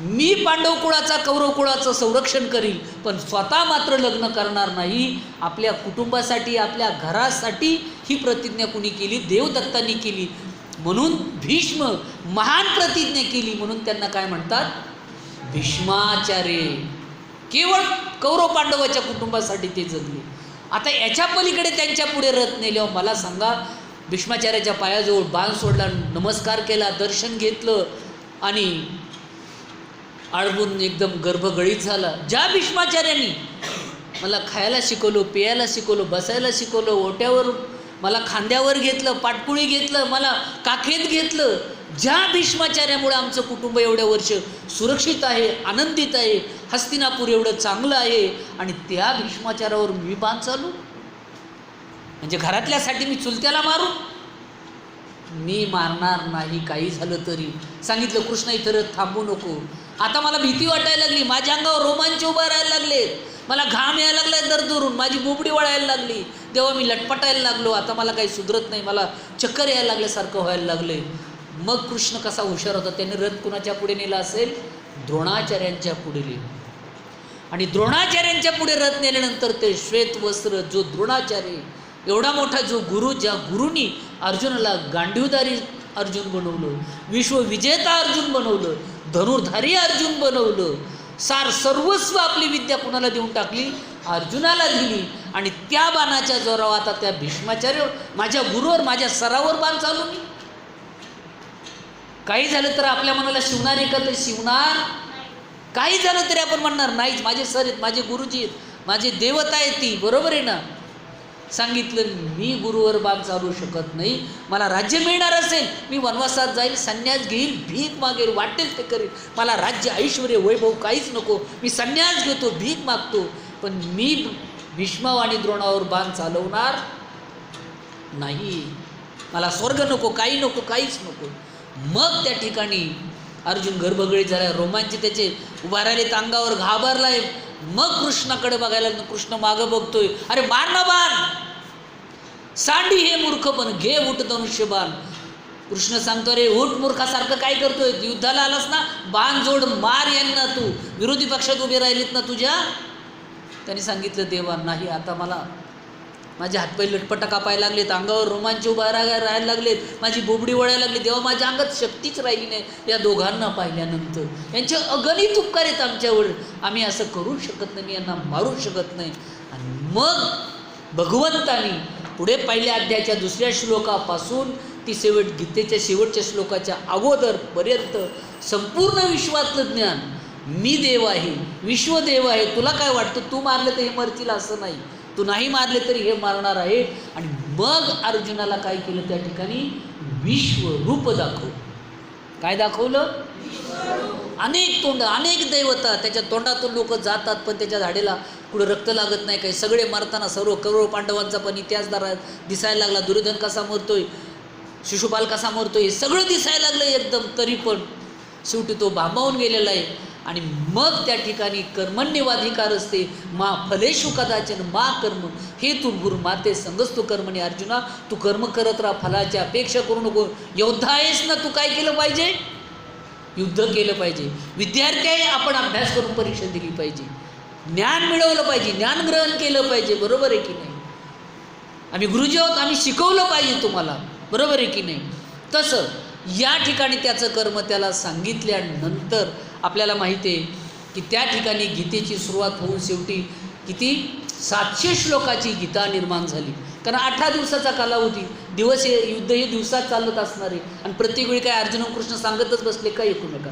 मी पांडव कुळाचा, कौरव कुळाचं संरक्षण करील, पण स्वतः मात्र लग्न करणार नाही. आपल्या कुटुंबासाठी, आपल्या घरासाठी ही प्रतिज्ञा कुणी केली? देवदत्तांनी केली. म्हणून भीष्म महान प्रतिज्ञा केली, म्हणून त्यांना काय म्हणतात? भीष्माचार्य. केवळ कौरव पांडवाच्या कुटुंबासाठी ते जगले. आता याच्या पलीकडे त्यांच्या पुढे रथ नेल्यावर मला सांगा, भीष्माचार्याच्या पायाजवळ बाण सोडला, नमस्कार केला, दर्शन घेतलं आणि आळबून एकदम गर्भगळीत झाला. ज्या भीष्माचार्यांनी मला खायला शिकवलं, प्यायला शिकवलं, बसायला शिकवलं, ओट्यावर मला खांद्यावर घेतलं, पाटपुळी घेतलं, मला काखेत घेतलं, ज्या भीष्माचार्यामुळे आमचं कुटुंब एवढ्या वर्ष सुरक्षित आहे, आनंदित आहे, हस्तिनापूर एवढं चांगलं आहे, आणि त्या भीष्माचार्यावर मी बाण चालू? म्हणजे घरातल्यासाठी मी चुलत्याला मारू? मी मारणार नाही काही झालं तरी. सांगितलं कृष्ण इथं रथ थांबू नको. आता मला भीती वाटायला लागली, माझ्या अंगावर रोमांच उभा राहायला लागले, मला घाम यायला लागलाय दरदरून, माझी बोबडी वळायला लागली, तेव्हा मी लटपटायला लागलो. आता मला काही सुधरत नाही, मला चक्कर यायला लागल्यासारखं व्हायला लागले. मग कृष्ण कसा हुशार होता, त्याने रथ कुणाच्या पुढे नेला असेल? द्रोणाचार्यांच्या पुढे नेला. आणि द्रोणाचार्यांच्या पुढे रथ नेल्यानंतर ते श्वेत वस्त्र, जो द्रोणाचार्य एवढा मोठा जो गुरु, ज्या गुरुनी अर्जुनाला गांडीवधारी अर्जुन बनवलं, विश्वविजेता अर्जुन बनवलं, धनुर्धारी अर्जुन बनवलं, सर्वस्व आपली विद्या कुणाला देऊन टाकली? अर्जुनाला दिली. आणि त्या बाणाच्या जोरावर आता त्या भीष्माचार्य, माझ्या गुरुवर, माझ्या सरावर बाण चालू मी. काही झालं तर आपल्या मनाला शिवणार आहे का? ते शिवणार. काही झालं तरी आपण म्हणणार नाहीच, माझे सर आहेत, माझे गुरुजी आहेत, माझे देवता आहेत ती, बरोबर आहे ना. सांगितलं मी गुरुवर बाण चालू शकत नाही, मला राज्य मिळणार असेल मी वनवासात जाईल, संन्यास घेईल, भीक मागेल, वाटेल ते करेल, मला राज्य, ऐश्वर्य, वैभव काहीच नको, मी संन्यास घेतो, भीक मागतो, पण मी भीष्म आणि द्रोणावर बाण चालवणार नाही, मला स्वर्ग नको, काही नको, काहीच नको. मग त्या ठिकाणी अर्जुन गर्भगळीत झाला, रोमांच त्याचे उभा राहिले, अंगावर घाबरलाय. मग कृष्णाकडे बघायला, कृष्ण मागं बघतोय, अरे मार ना बाण, सांडी हे मूर्खपण, घे उठ धनुष्यबाण. कृष्ण सांगतो, रे उठ मूर्खासारखं काय करतोय, युद्धाला आलास ना, बाण जोड, मार यांना, तू विरोधी पक्षात उभे राहिलेत ना तुझ्या. त्यांनी सांगितलं, देवा नाही, आता मला माझे हातपाय लटपटा कापायला लागलेत, अंगावर रोमांच उभा राहायला लागलेत, माझी बोबडी वळायला लागली, देवा माझ्या अंगात शक्तीच राहिली नाही या दोघांना पाहिल्यानंतर. यांचे अगणित उपकार आहेत आमच्यावर, आम्ही असं करू शकत नाही, मी यांना मारू शकत नाही. आणि मग भगवंतानी पुढे पहिल्या अध्यायाच्या 2ऱ्या श्लोकापासून ती गीतेच्या शेवटच्या श्लोकाच्या अगोदरपर्यंत संपूर्ण विश्वातलं ज्ञान, मी देव आहे, विश्वदेव आहे, तुला काय वाटतं, तू मारलं तर हे मरतील असं नाही, तू नाही मारले तरी हे मारणार आहे. आणि मग अर्जुनाला काय केलं त्या ठिकाणी, विश्वरूप दाखवलं. काय दाखवलं, अनेक तोंड, अनेक दैवता, त्याच्या तोंडातून लोक जातात, पण त्याच्या झाडेला कुठं रक्त लागत नाही, काही सगळे मरताना सर्व कौरव पांडवांचा पण इतिहास दिसायला लागला, दुर्योधन कसा मरतोय, शिशुपाल कसा मरतोय, हे सगळं दिसायला लागलं एकदम. तरी पण शेवटी तो भांबावून गेलेला आहे. आणि मग त्या ठिकाणी कर्मण्यवाधिकार असते, मा फलेषु कदाचन मा कर्म हे तू गुरुमाते संगस्तु कर्मणी. अर्जुना, तू कर्म करत राहा, फलाची अपेक्षा करू नको. योद्धा आहेस ना, तू काय केलं पाहिजे, युद्ध केलं पाहिजे. विद्यार्थी आहे, आपण अभ्यास करून परीक्षा दिली पाहिजे, ज्ञान मिळवलं पाहिजे, ज्ञान ग्रहण केलं पाहिजे. बरोबर आहे की नाही, आम्ही गुरुजी आहोत, आम्ही शिकवलं पाहिजे तुम्हाला, बरोबर आहे की नाही. तसं या ठिकाणी त्याचं कर्म त्याला सांगितल्यानंतर आपल्याला माहिती आहे की त्या ठिकाणी गीतेची सुरुवात होऊन शेवटी किती 700 श्लोकाची गीता निर्माण झाली. कारण 18 दिवसाचा कालावधी, दिवस हे युद्ध हे दिवसात चालत असणार आहे. आणि प्रत्येक वेळी काय अर्जुन कृष्ण सांगतच बसले का एकमेका,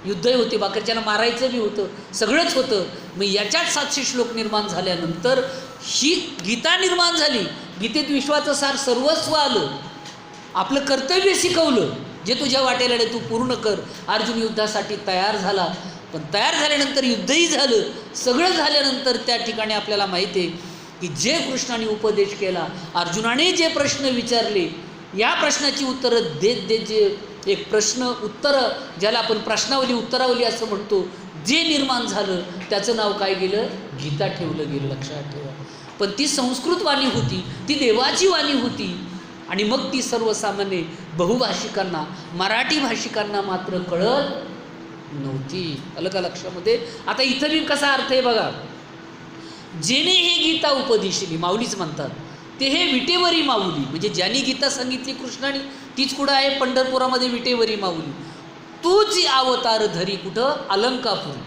युद्धही होते, बाकीच्याला मारायचं बी होतं, सगळंच होतं. मग याच्यात 700 श्लोक निर्माण झाल्यानंतर ही गीता निर्माण झाली. गीतेत विश्वाचं सार सर्वस्व आलं, आपलं कर्तव्य शिकवलं, जे तुझ्या वाटेला तू पूर्ण कर. अर्जुन युद्धासाठी तयार झाला, पण तयार झाल्यानंतर युद्धही झालं. सगळं झाल्यानंतर त्या ठिकाणी आपल्याला माहिती आहे की जे कृष्णाने उपदेश केला, अर्जुनाने जे प्रश्न विचारले, या प्रश्नाची उत्तरं देत देत जे एक प्रश्न उत्तरं, ज्याला आपण प्रश्नावली उत्तरावली असं म्हणतो, जे निर्माण झालं त्याचं नाव काय गेलं, गीता ठेवलं गेलं. लक्षात ठेवा. पण ती संस्कृत वाणी होती, ती देवाची वाणी होती. आणि मग ती सर्वसामान्य बहुभाषिकांना, मराठी भाषिकांना मात्र कळत नव्हती. आलं का लक्षामध्ये. आता इथं बी कसा अर्थ आहे बघा, जेने हे गीता उपदेशिली, माऊलीच म्हणतात, ते हे विटेवरी माऊली, म्हणजे ज्यांनी गीता सांगितली कृष्णाने, तीच कुठं आहे, पंढरपुरामध्ये विटेवरी माऊली. तूच अवतार धरी कुठं, अलंकापुरी.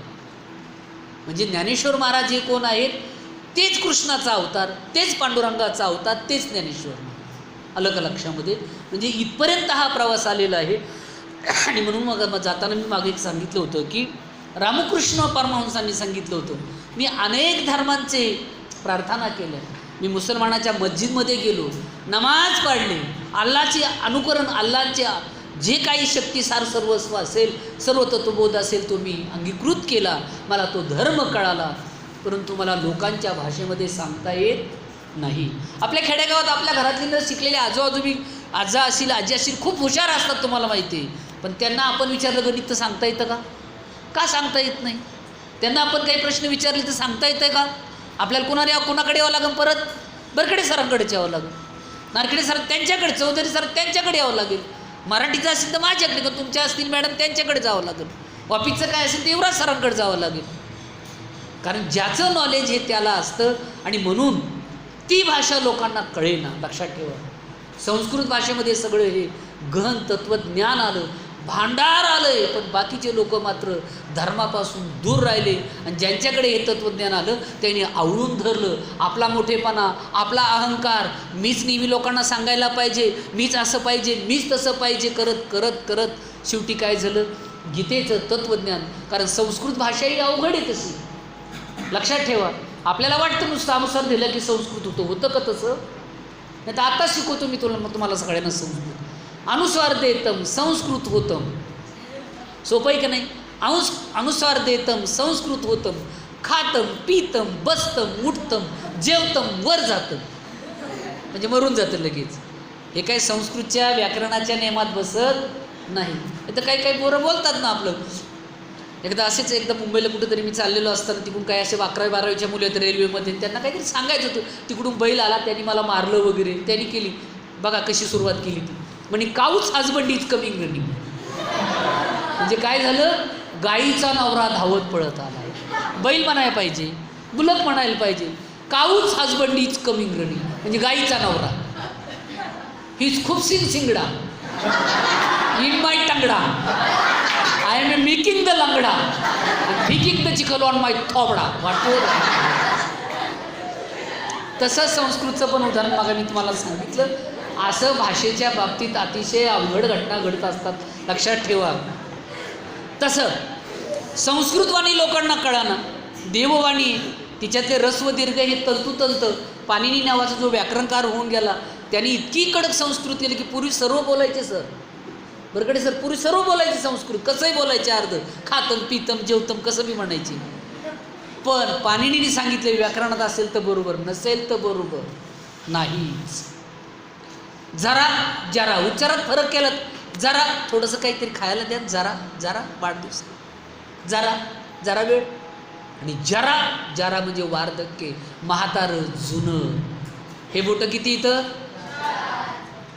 म्हणजे ज्ञानेश्वर महाराज हे कोण आहेत, तेच कृष्णाचा अवतार, तेच पांडुरंगाचा अवतार, तेच ज्ञानेश्वर. आलं का लक्षामध्ये. म्हणजे इथपर्यंत हा प्रवास आलेला आहे. आणि म्हणून मग जाताना मी मागे एक सांगितलं होतं की रामकृष्ण परमहंसांनी सांगितलं होतं, मी अनेक धर्मांचे प्रार्थना केल्या, मी मुसलमानाच्या मस्जिदमध्ये गेलो, नमाज पाडली, अल्लाचे अनुकरण, अल्लाचे जे काही शक्तिसार सर्वस्व असेल, सर्व तत्वबोध असेल, तो मी अंगीकृत केला, मला तो धर्म कळाला, परंतु मला लोकांच्या भाषेमध्ये सांगता येत नाही. आपल्या खेडेगावात आपल्या घरातली शिकलेले आजोबी, आजा असेल, आजी असेल, खूप हुशार असतात, तुम्हाला माहिती आहे. पण त्यांना आपण विचारलं गणित तर सांगता येतं का, का सांगता येत नाही. त्यांना आपण काही प्रश्न विचारले तर सांगता येतं का. आपल्याला कोणाकडे यावं लागेल, परत बरकडे सरांकडेच यावं लागेल, नारखेडे सर त्यांच्याकडे, चौधरी सर त्यांच्याकडे यावं लागेल, मराठीचं असेल तर माझ्याकडे, का तुमच्या असतील मॅडम त्यांच्याकडे जावं लागेल, ऑफिसचं काय असेल ते युवराज सरांकडे जावं लागेल. कारण ज्याचं नॉलेज हे त्याला असतं. आणि म्हणून ती भाषा लोकांना कळेना. लक्षात ठेवा, संस्कृत भाषेमध्ये सगळं हे गहन तत्त्वज्ञान आलं, भांडार आलं आहे, पण बाकीचे लोक मात्र धर्मापासून दूर राहिले. आणि ज्यांच्याकडे हे तत्त्वज्ञान आलं त्यांनी आवळून धरलं आपला मोठेपणा, आपला अहंकार, मीच नेहमी लोकांना सांगायला पाहिजे, मीच असं पाहिजे, मीच तसं पाहिजे, करत करत करत शेवटी काय झालं, गीतेचं तत्त्वज्ञान. कारण संस्कृत भाषा ही अवघड आहे तशी. लक्षात ठेवा, आपल्याला वाटतं नुसतं अनुसार दिलं की संस्कृत होतं का तसं नाही. तर आता शिकवतो मी तुम्हाला सगळ्यांना संस्कृत. अनुस्वार देतम संस्कृत होतम, सोपं आहे का नाही. अनुस्वार देतम संस्कृत होतम, खातम पीतम बसतम उठतम जेवतम वर जातं, म्हणजे मरून जातं लगेच. हे काय संस्कृतच्या व्याकरणाच्या नियमात बसत नाही. तर काही पोरं बोलतात ना आपलं. एकदा एकदा मुंबईला कुठेतरी मी चाललेलो असताना तिकडून काही असे 11वी-12वीच्या मुलं आहेत रेल्वेमध्ये, त्यांना काहीतरी सांगायचं होतं. तिकडून बैल आला, त्यांनी मला मारलं वगैरे त्यांनी केली. बघा कशी सुरुवात केली ती. म्हणे couch husband is coming running. म्हणजे काय झालं, गाईचा नवरा धावत पळत आला. बैल म्हणायला पाहिजे, बुलक म्हणायला पाहिजे. काऊच हजबंड इज कमिंग रनिंग म्हणजे गाईचा नवरा. ही इज खूप सिंगडा इन माय टंगडा, आय एम मेकिंग द लंगडा फिकिंग द चिखल ऑन माय थोबडा. वाटतो तसं संस्कृतचं पण उदाहरण मागे मी तुम्हाला सांगितलं. असं भाषेच्या बाबतीत अतिशय अवघड घटना घडत असतात, लक्षात ठेवा. तसं संस्कृतवाणी लोकांना कळाना, देववाणी तिच्यातले रस्व दीर्घ हे तंतुतंत. पाणिनी नावाचा जो व्याकरणकार होऊन गेला त्यांनी इतकी कडक संस्कृत केली की पूर्वी सर्व बोलायचे सर, बरकडे सर, पूर्वी सर्व बोलायचे संस्कृत, कसंही बोलायचे, अर्ध खातम पितम जेवतम कसं बी म्हणायचे. पण पाणिनीने सांगितले व्याकरणात असेल तर बरोबर, नसेल तर बरोबर नाहीच. जरा जरा उच्चारात फरक केला, जरा थोडंसं काहीतरी खायला द्या, जरा जरा वाढदिवस, जरा जरा वेळ, आणि जरा जरा म्हणजे वार्धक्य, म्हातारं जुनं. हे बोटं किती इथं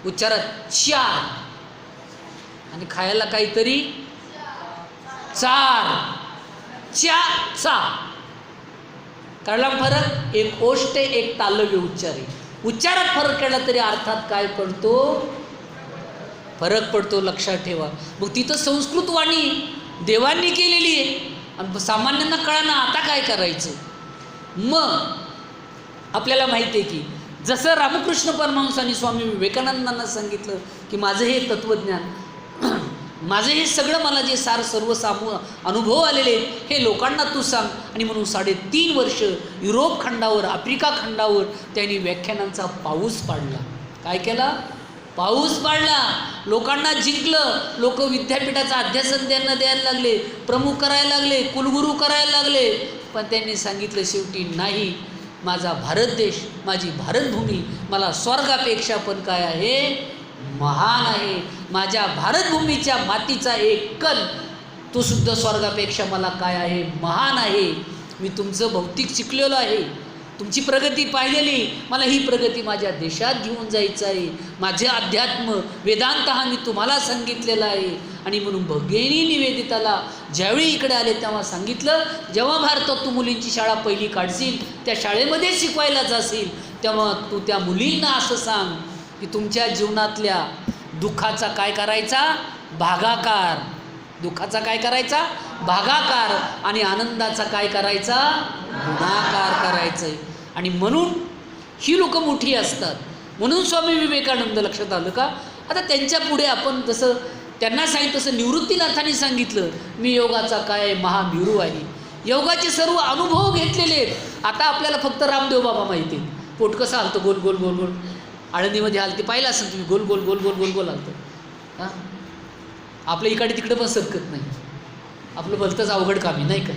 उच्चारात 4 आणि खायला काहीतरी 4, च्या चा. कळला फरक? एक ओष्ट एक तालव्य उच्चार आहे. उच्चारात फरक केला तरी अर्थात काय पडतो, फरक पडतो, लक्षात ठेवा. मग तिथं संस्कृत वाणी देवांनी केलेली आहे आणि सामान्यांना कळाना, आता काय करायचं. मग आपल्याला माहिती आहे की जसं रामकृष्ण परमहंसांनी स्वामी विवेकानंदांना सांगितलं की माझं हे तत्त्वज्ञान, माझं हे सगळं मला जे सार सर्व अनुभव आलेले हे लोकांना तू सांग. आणि म्हणून 3.5 वर्ष युरोप खंडावर, आफ्रिका खंडावर त्यांनी व्याख्यानांचा पाऊस पाडला. काय केला? पाऊस पाडला. लोकांना जिंकलं. लोक विद्यापीठाचं अध्यासन त्यांना द्यायला लागले, प्रमुख करायला लागले, कुलगुरू करायला लागले. पण त्यांनी सांगितलं शेवटी नाही, माझा भारत देश, माझी भारतभूमी मला स्वर्गापेक्षा पण काय आहे, महान आहे. माझ्या भारतभूमीच्या मातीचा एक कण तो सुद्धा स्वर्गापेक्षा मला काय आहे, महान आहे. मी तुमचं भौतिक शिकलेलो आहे, तुमची प्रगती पाहिलेली, मला ही प्रगती माझ्या देशात घेऊन जायचं आहे. माझे अध्यात्म वेदांत हा मी तुम्हाला सांगितलेला आहे. आणि म्हणून भगिनी निवेदिताला ज्यावेळी इकडे आले तेव्हा सांगितलं, जेव्हा भारतात तू मुलींची शाळा पहिली काढशील, त्या शाळेमध्ये शिकवायला जाशील, तेव्हा तू त्या मुलींना असं सांग की तुमच्या जीवनातल्या दुःखाचा काय करायचा, भागाकार. दुःखाचा काय करायचा, भागाकार. आणि आनंदाचा काय करायचा, गुणाकार करायचं. आणि म्हणून ही लोक मोठी असतात. म्हणून स्वामी विवेकानंद, लक्षात आलं का. आता त्यांच्या पुढे आपण जसं त्यांना सांगितलं तसं निवृत्तीनाथांनी सांगितलं, मी योगाचा काय महाभिरू आहे. योगाचे सर्व अनुभव घेतलेले आहेत. आता आपल्याला फक्त रामदेव बाबा माहिती आहे. पोट कसं हलतं, गोल गोल गोल गोल. आळंदीमध्ये हलते, पाहिलं असेल तुम्ही, गोल गोल गोल गोल गोल गोल हलतं. हां, आपल्या इकडे तिकडे पण सरकत नाही. आपलं भलतंच अवघड काम आहे, नाही का.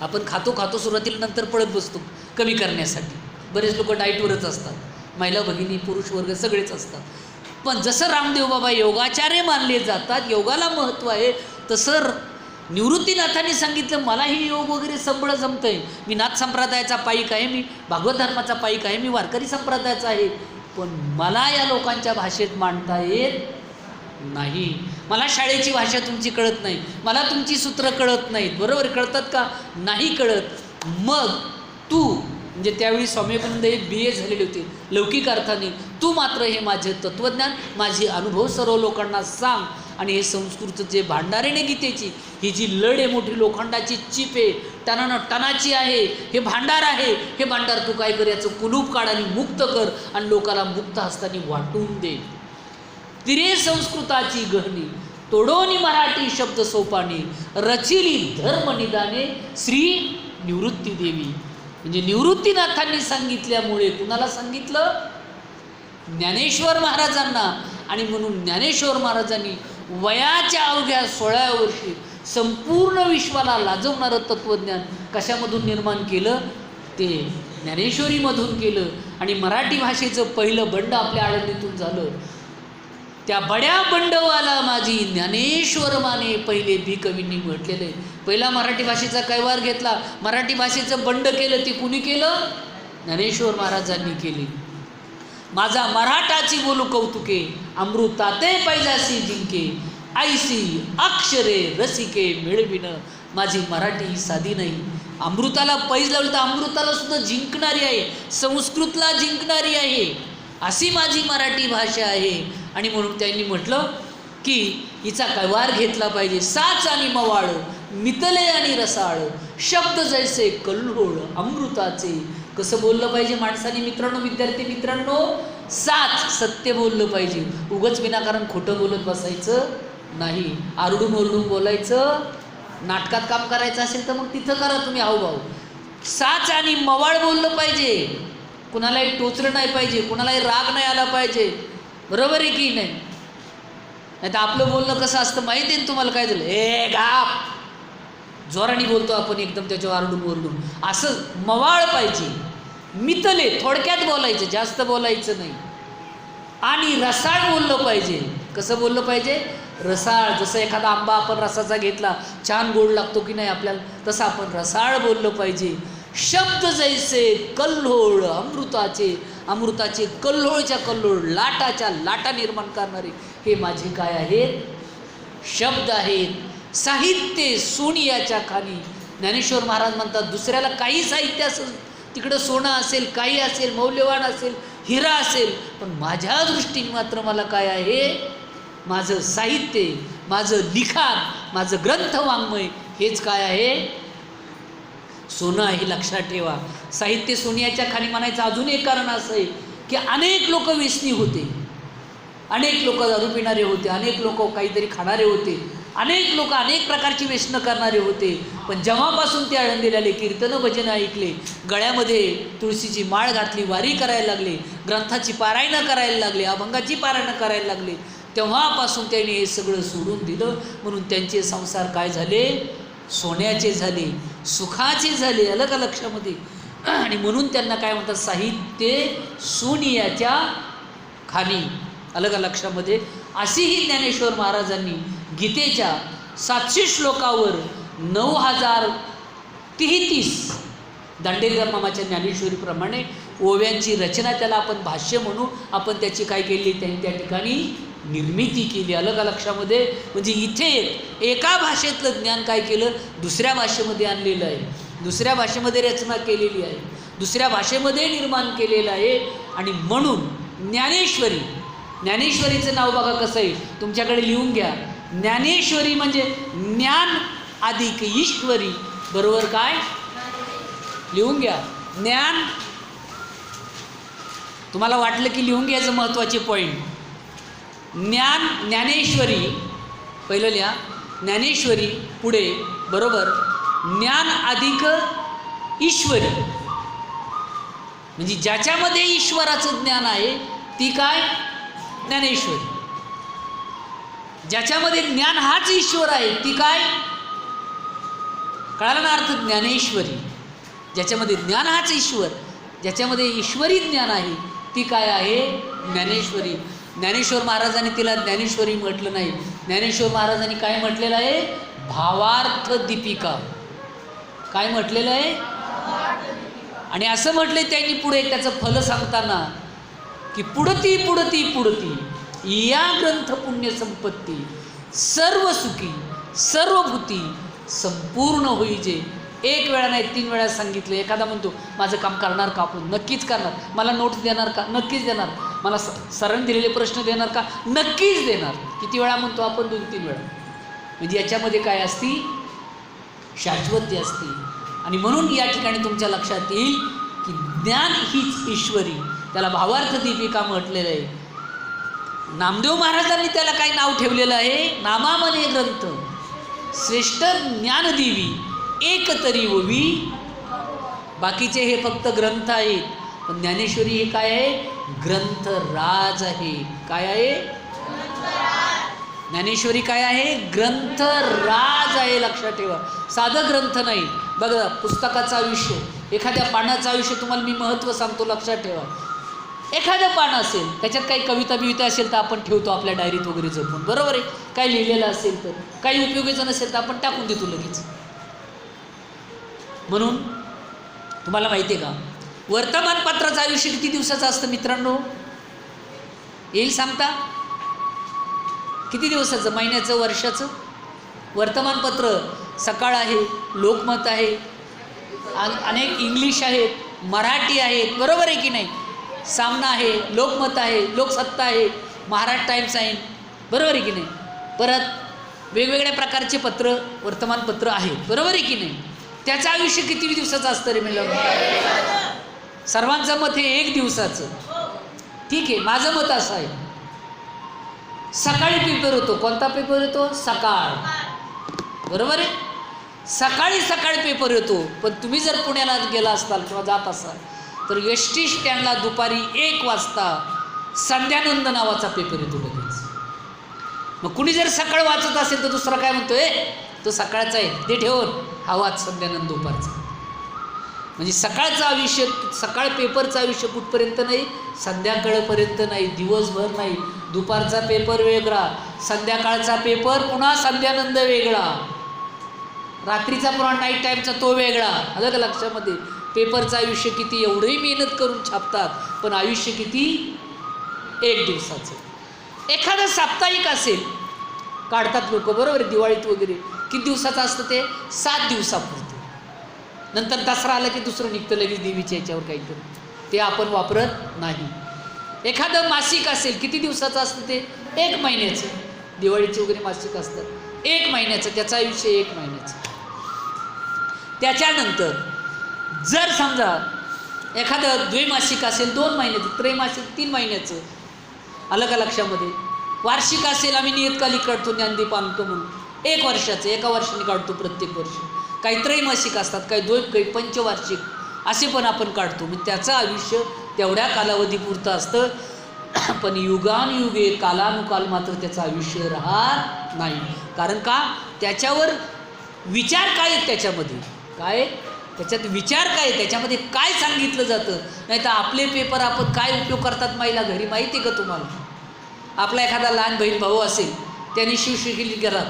आपण खातो खातो सुरुवातीला, नंतर पळत बसतो कमी करण्यासाठी. बरेच लोक डाईटवरच असतात, महिला भगिनी पुरुष वर्ग सगळेच असतात. पण जसं रामदेव बाबा योगाचार्य मानले जातात, योगाला महत्त्व आहे, तसं निवृत्तीनाथांनी सांगितलं मलाही योग वगैरे सगळं जमतं आहे. मी नाथ संप्रदायाचा पाईक आहे, मी भागवत धर्माचा पाईक आहे, मी वारकरी संप्रदायाचा आहे. पण मला या लोकांच्या भाषेत मांडता येत नाही. मला शाळेची भाषा तुमची कळत नाही, मला तुमची सूत्र कळत नाहीत. बरोबर, कळतात का, नाही कळत. मग तू, म्हणजे त्यावेळी स्वामी विवेकानंद हे BA झालेले होते लौकिक अर्थाने, तू मात्र हे माझे तत्त्वज्ञान, माझे अनुभव सर्व लोकांना सांग. आणि हे संस्कृत जे भांडारेने गीतेची ही जी लढ आहे, मोठी लोखंडाची चिप आहे, टनानं टनाची आहे, हे भांडार आहे. हे भांडार तू काय कर, याचं कुलूप काढ आणि मुक्त कर आणि लोकाला मुक्त हस्ताने वाटून दे. तिरे संस्कृताची गहनी तोडोनी मराठी शब्द सोपाने, रचिली धर्म निदाने श्री निवृत्ती देवी. म्हणजे निवृत्तीनाथांनी सांगितल्यामुळे कुणाला सांगितलं, ज्ञानेश्वर महाराजांना. आणि म्हणून ज्ञानेश्वर महाराजांनी वयाच्या अवघ्या 16व्या वर्षी संपूर्ण विश्वाला लाजवणारं तत्त्वज्ञान कशामधून निर्माण केलं, ते ज्ञानेश्वरीमधून केलं. आणि मराठी भाषेचं पहिलं बंड आपल्या आळंदीतून झालं. त्या बड्या बंडवाला माझी ज्ञानेश्वर माने, पहिले बी कवींनी म्हटलेलं आहे. पहिला मराठी भाषेचा कैवार घेतला, मराठी भाषेचं बंड केलं, ते कुणी केलं, ज्ञानेश्वर महाराजांनी केले. माझा मराठाची बोलू कौतुके, अमृताते पैजासी जिंके, ऐसी अक्षरे रसिके मिळविन, माझी मराठी साधी नाही. अमृताला पैज लावली तर अमृताला सुद्धा जिंकणारी आहे, संस्कृतला जिंकणारी आहे, अशी माझी मराठी भाषा आहे. आणि म्हणून त्यांनी म्हटलं की हिचा कैवार घेतला पाहिजे. साच आणि मवाळ, मितले आणि रसाळ, शब्द जैसे कल्होळ अमृताचे. कसं बोललं पाहिजे माणसाने मित्रांनो, विद्यार्थी मित्रांनो? साच, सत्य बोललं पाहिजे. उगच विनाकारण खोटं बोलत बसायचं नाही, आरडून ओरडून बोलायचं. नाटकात काम करायचं असेल तर मग तिथं करा तुम्ही हावभाव. साच आणि मवाळ बोललं पाहिजे, कुणालाही टोचलं नाही पाहिजे, कुणालाही राग नाही आला पाहिजे. बरोबर आहे की नाही? नाही तर आपलं बोलणं कसं असतं माहिती आहे तुम्हाला? काय झालं, ए गाप, जोराने बोलतो आपण एकदम त्याच्यावर आरडून ओरडून. असं मवाळ पाहिजे. मितले, थोडक्यात बोलायचं, जास्त बोलायचं नाही. आणि रसाळ बोललं पाहिजे. कसं बोललं पाहिजे? रसाळ. जसं एखादा आंबा आपण रसाचा घेतला, छान गोड लागतो की नाही आपल्याला, तसं आपण रसाळ बोललं पाहिजे. शब्द जैसे कल्होळ अमृताचे, अमृताचे कल्होळच्या कल्होळ, लाटाच्या लाटा निर्माण करणारे हे माझे काय आहेत? शब्द आहेत. साहित्य सोनियाच्या खाली. ज्ञानेश्वर महाराज म्हणतात, दुसऱ्याला काही साहित्य असेल, तिकडं सोनं असेल, काही असेल, मौल्यवान असेल, हिरा असेल, पण माझ्या दृष्टीने मात्र मला काय आहे? माझं साहित्य, माझं लिखाण, माझं ग्रंथ वाङ्मय हेच काय आहे? सोनं आहे. लक्षात ठेवा. साहित्य सोन्याच्या खाली म्हणायचं अजून एक कारण असं आहे की अनेक लोक व्यसनी होते, अनेक लोक दारू पिणारे होते, अनेक लोक काहीतरी खाणारे होते, अनेक लोक अनेक प्रकारची व्यसनं करणारे होते. पण जेव्हापासून ते आळंदीला आले, कीर्तनं भजनं ऐकले, गळ्यामध्ये तुळशीची माळ घातली, वारी करायला लागले, ग्रंथाची पारायणं करायला लागले, अभंगाची पारायणं करायला लागले, तेव्हापासून त्यांनी हे सगळं सोडून दिलं. म्हणून त्यांचे संसार काय झाले? सोन्याचे झाले, सुखाचे झाले. आलं का लक्षामध्ये? आणि म्हणून त्यांना काय म्हणतात? साहित्य सोनियाच्या खाली. आलं का लक्षामध्ये? अशीही ज्ञानेश्वर महाराजांनी गीतेच्या 700 श्लोकावर 9033 दांडेकर मामाच्या ज्ञानेश्वरीप्रमाणे ओव्यांची रचना, त्याला आपण भाष्य म्हणू, आपण त्याची काय केली? त्यांनी त्या ठिकाणी निर्मिती केली. आलं का लक्षामध्ये? म्हणजे इथे एका भाषेतलं ज्ञान काय केलं? दुसऱ्या भाषेमध्ये आणलेलं आहे, दुसऱ्या भाषेमध्ये रचना केलेली आहे, दुसऱ्या भाषेमध्ये निर्माण केलेलं आहे. आणि म्हणून ज्ञानेश्वरी, ज्ञानेश्वरीचं नाव बघा कसं आहे, तुमच्याकडे लिहून घ्या. ज्ञानेश्वरी म्हणजे ज्ञान अधिक ईश्वरी. बरोबर काय? लिहून घ्या. ज्ञान, तुम्हाला वाटलं की लिहून घ्यायचं महत्त्वाचे पॉईंट. ज्ञान, ज्ञानेश्वरी पहिलं लिहा. ज्ञानेश्वरी पुढे बरोबर ज्ञान अधिक ईश्वरी, म्हणजे ज्याच्यामध्ये ईश्वराचं ज्ञान आहे ती काय? ज्ञानेश्वरी. ज्याच्यामध्ये ज्ञान हाच ईश्वर आहे ती काय? कळाला ना अर्थ? ज्ञानेश्वरी. ज्याच्यामध्ये ज्ञान हाच ईश्वर, ज्याच्यामध्ये ईश्वरी ज्ञान आहे ती काय आहे? ज्ञानेश्वरी. ज्ञानेश्वर महाराजांनी तिला ज्ञानेश्वरी म्हटलं नाही. ज्ञानेश्वर महाराजांनी काय म्हटलेलं आहे? भावार्थ दीपिका. काय म्हटलेलं आहे? आणि असं म्हटलंय त्यांनी पुढे त्याचं फल सांगताना की पुढती पुढती पुढती या ग्रंथ पुण्य संपत्ती, सर्व सुखी सर्वभूती संपूर्ण होईजे. एक वेळा नाही 3 वेळा सांगितलं. एखादा म्हणतो माझं काम करणार का? आपण नक्कीच करणार. मला नोट्स देणार का? नक्कीच देणार. मला सरांनी दिलेले प्रश्न देणार का? नक्कीच देणार. किती वेळा म्हणतो आपण? 2-3 वेळा. म्हणजे याच्यामध्ये काय असती? शाश्वती असते. आणि म्हणून या ठिकाणी तुमच्या लक्षात येईल की ज्ञान हीच ईश्वरी. त्याला भावार्थ दीपिका म्हटलेलं आहे. नामदेव महाराजांनी त्याला काय नाव ठेवलेलं आहे? नामामने ग्रंथ श्रेष्ठ ज्ञानदेवी एक तरी ओवी. बाकीचे हे फक्त ग्रंथ आहेत, पण ज्ञानेश्वरी हे काय आहे? ग्रंथराज आहे. काय आहे? ज्ञानेश्वरी काय आहे? ग्रंथराज आहे. लक्षात ठेवा. साधं ग्रंथ नाही. बघा, पुस्तकाचं आयुष्य, एखाद्या पानाचं आयुष्य तुम्हाला मी महत्त्व सांगतो, लक्षात ठेवा. एखादं पान असेल, त्याच्यात काही कविता बिविता असेल तर आपण ठेवतो आपल्या डायरीत वगैरे जपून, बरोबर आहे. काही लिहिलेलं असेल तर, काही उपयोगाचं नसेल तर आपण टाकून देतो लगेच. म्हणून तुम्हाला माहिती आहे का, वर्तमानपत्राचं आयुष्य किती दिवसाचं असतं मित्रांनो? येईल सांगता? किती दिवसाचं, महिन्याचं, वर्षाचं? वर्तमानपत्र सकाळ आहे, लोकमत आहे, अनेक इंग्लिश आहेत, मराठी आहेत, बरोबर आहे की नाही? सामना आहे, लोकमत आहे, लोकसत्ता आहे, महाराष्ट्र टाइम्स आहे, बरोबर आहे की नाही? परत वेगवेगळ्या प्रकारचे पत्र, वर्तमानपत्र आहेत, बरोबर आहे की नाही? त्याचं आयुष्य किती दिवसाचं असतं रे म्हणलं? सर्वांचं मत हे 1 दिवसाचं. ठीक आहे, माझं मत असं आहे, सकाळी पेपर होतो. कोणता पेपर येतो? सकाळ, बरोबर आहे? सकाळी पेपर येतो. पण तुम्ही जर पुण्याला गेला असाल किंवा जात असाल तर एस.टी. स्टँडला दुपारी 1 वाजता संध्यानंद नावाचा पेपर येतो लगेच. मग कुणी जर सकाळ वाचत असेल तर दुसरा काय म्हणतोय, तो सकाळचा आहे, ते ठेवून हा वाच संध्यानंद दुपारचा. म्हणजे सकाळचं आयुष्य, सकाळ पेपरचं आयुष्य कुठपर्यंत नाही? संध्याकाळपर्यंत नाही, दिवसभर नाही. दुपारचा पेपर वेगळा, संध्याकाळचा पेपर पुन्हा संध्यानंद वेगळा, रात्रीचा पुन्हा नाईट टाईमचा तो वेगळा. आलं का लक्षामध्ये? पेपरचं आयुष्य किती, एवढंही मेहनत करून छापतात, पण आयुष्य किती? 1 दिवसाचं. एखादं साप्ताहिक असेल, काढतात लोक, बरोबर? दिवाळीत वगैरे किती दिवसाचं असतं ते? 7 दिवसापुरतं. नंतर दसरा आला की दुसरं निघतं लगेच देवीच्या याच्यावर काहीतरी, ते आपण वापरत नाही. एखादं मासिक असेल, किती दिवसाचं असतं ते? 1 महिन्याचं. दिवाळीचे वगैरे मासिक असतात 1 महिन्याचं, त्याचं आयुष्य 1 महिन्याचं. त्याच्यानंतर जर समजा एखादं द्वैमासिक असेल 2 महिन्याचं, त्रैमासिक 3 महिन्याचं. आलं का लक्षामध्ये? वार्षिक असेल, आम्ही नियतकालिक काढतो, ज्ञानदीप आणतो म्हणून 1 वर्षाचं, 1 वर्षाने काढतो प्रत्येक वर्षी. काही त्रैमासिक असतात, काही काही पंचवार्षिक, असे पण आपण काढतो. मग त्याचं आयुष्य तेवढ्या कालावधीपुरतं असतं. पण युगानुयुगे, कालानुकाल मात्र त्याचं आयुष्य राहत नाही. कारण का? त्याच्यावर विचार काय आहेत, त्याच्यामध्ये काय, त्याच्यात विचार काय, त्याच्यामध्ये काय सांगितलं जातं. नाही तर आपले पेपर आपण काय उपयोग करतात महिला घरी, माहिती आहे का तुम्हाला? आपला एखादा लहान बहीण भाऊ असेल, त्यांनी शिव केली घरात,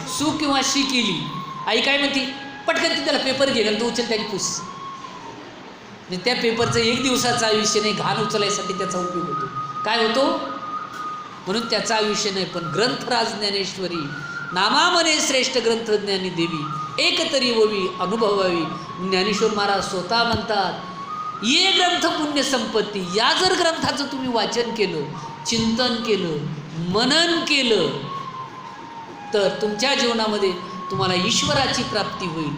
सू किंवा शी केली, आई काय म्हणते? पटकन ती त्याला पेपर घे आणि तो उचल त्याने पुस. म्हणजे त्या पेपरचं 1 दिवसाचं आयुष्य नाही, घाण उचलायसाठी त्याचा उपयोग होतो. काय होतो? म्हणून त्याचं आयुष्य नाही. पण ग्रंथराज ज्ञानेश्वरी नामा म्हणे श्रेष्ठ ग्रंथ ज्ञानी देवी, एक तरी ओवी अनुभवावी. ज्ञानेश्वर महाराज स्वतः म्हणतात, ये ग्रंथ पुण्य संपत्ती. या जर ग्रंथाचं तुम्ही वाचन केलं, चिंतन केलं, मनन केलं, तर तुमच्या जीवनामध्ये तुम्हाला ईश्वराची प्राप्ती होईल.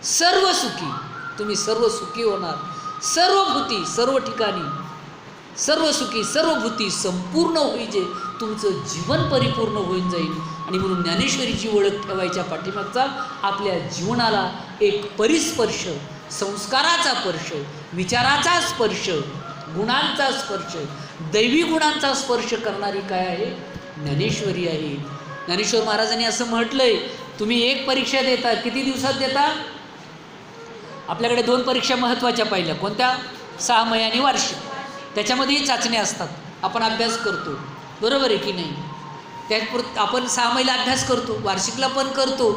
सर्व सुखी, तुम्ही सर्व सुखी होणार. सर्व भूती, सर्व ठिकाणी सर्व सुखी, सर्व भूती संपूर्ण होईजे, तुमचं जीवन परिपूर्ण होऊन जाईल. आणि म्हणून ज्ञानेश्वरीची ओळख ठेवायच्या पाठीमागचा आपल्या जीवनाला एक परिस्पर्श, संस्काराचा स्पर्श, विचाराचा स्पर्श, गुणांचा स्पर्श, दैवी गुणांचा स्पर्श करणारी काय आहे? ज्ञानेश्वरी आहे. ज्ञानेश्वर महाराजांनी असं म्हटलंय, तुम्ही 1 परीक्षा देता, किती दिवसात देता? आपल्याकडे 2 परीक्षा महत्त्वाच्या पाहिल्या. कोणत्या? 6 महिने आणि वार्षिक. त्याच्यामध्येही चाचण्या असतात, आपण अभ्यास करतो, बरोबर आहे की नाही? त्यात आपण 6 महिने अभ्यास करतो, वार्षिकला पण करतो.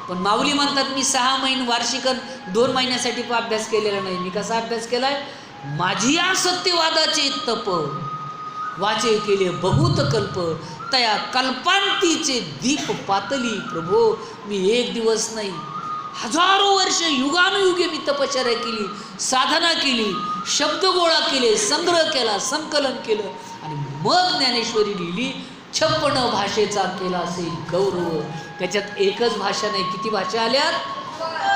पण माऊली म्हणतात, मी 6 महिने वार्षिक 2 महिन्यासाठी पण अभ्यास केलेला नाही. मी कसा अभ्यास केला आहे? माझी या सत्यवादाचे तप वाचे केले बहुत कल्प, तया कल्पांतीचे दीप पातली प्रभो. मी 1 दिवस नाही, हजारो वर्ष, युगानुयुगे मी तपश्चर्या केली, साधना केली, शब्द गोळा केले, संग्रह केला, संकलन केलं आणि मग ज्ञानेश्वरी लिहिली. 56 भाषेचा केला असेल गौरव. त्याच्यात एकच भाषा नाही, किती भाषा आल्यात?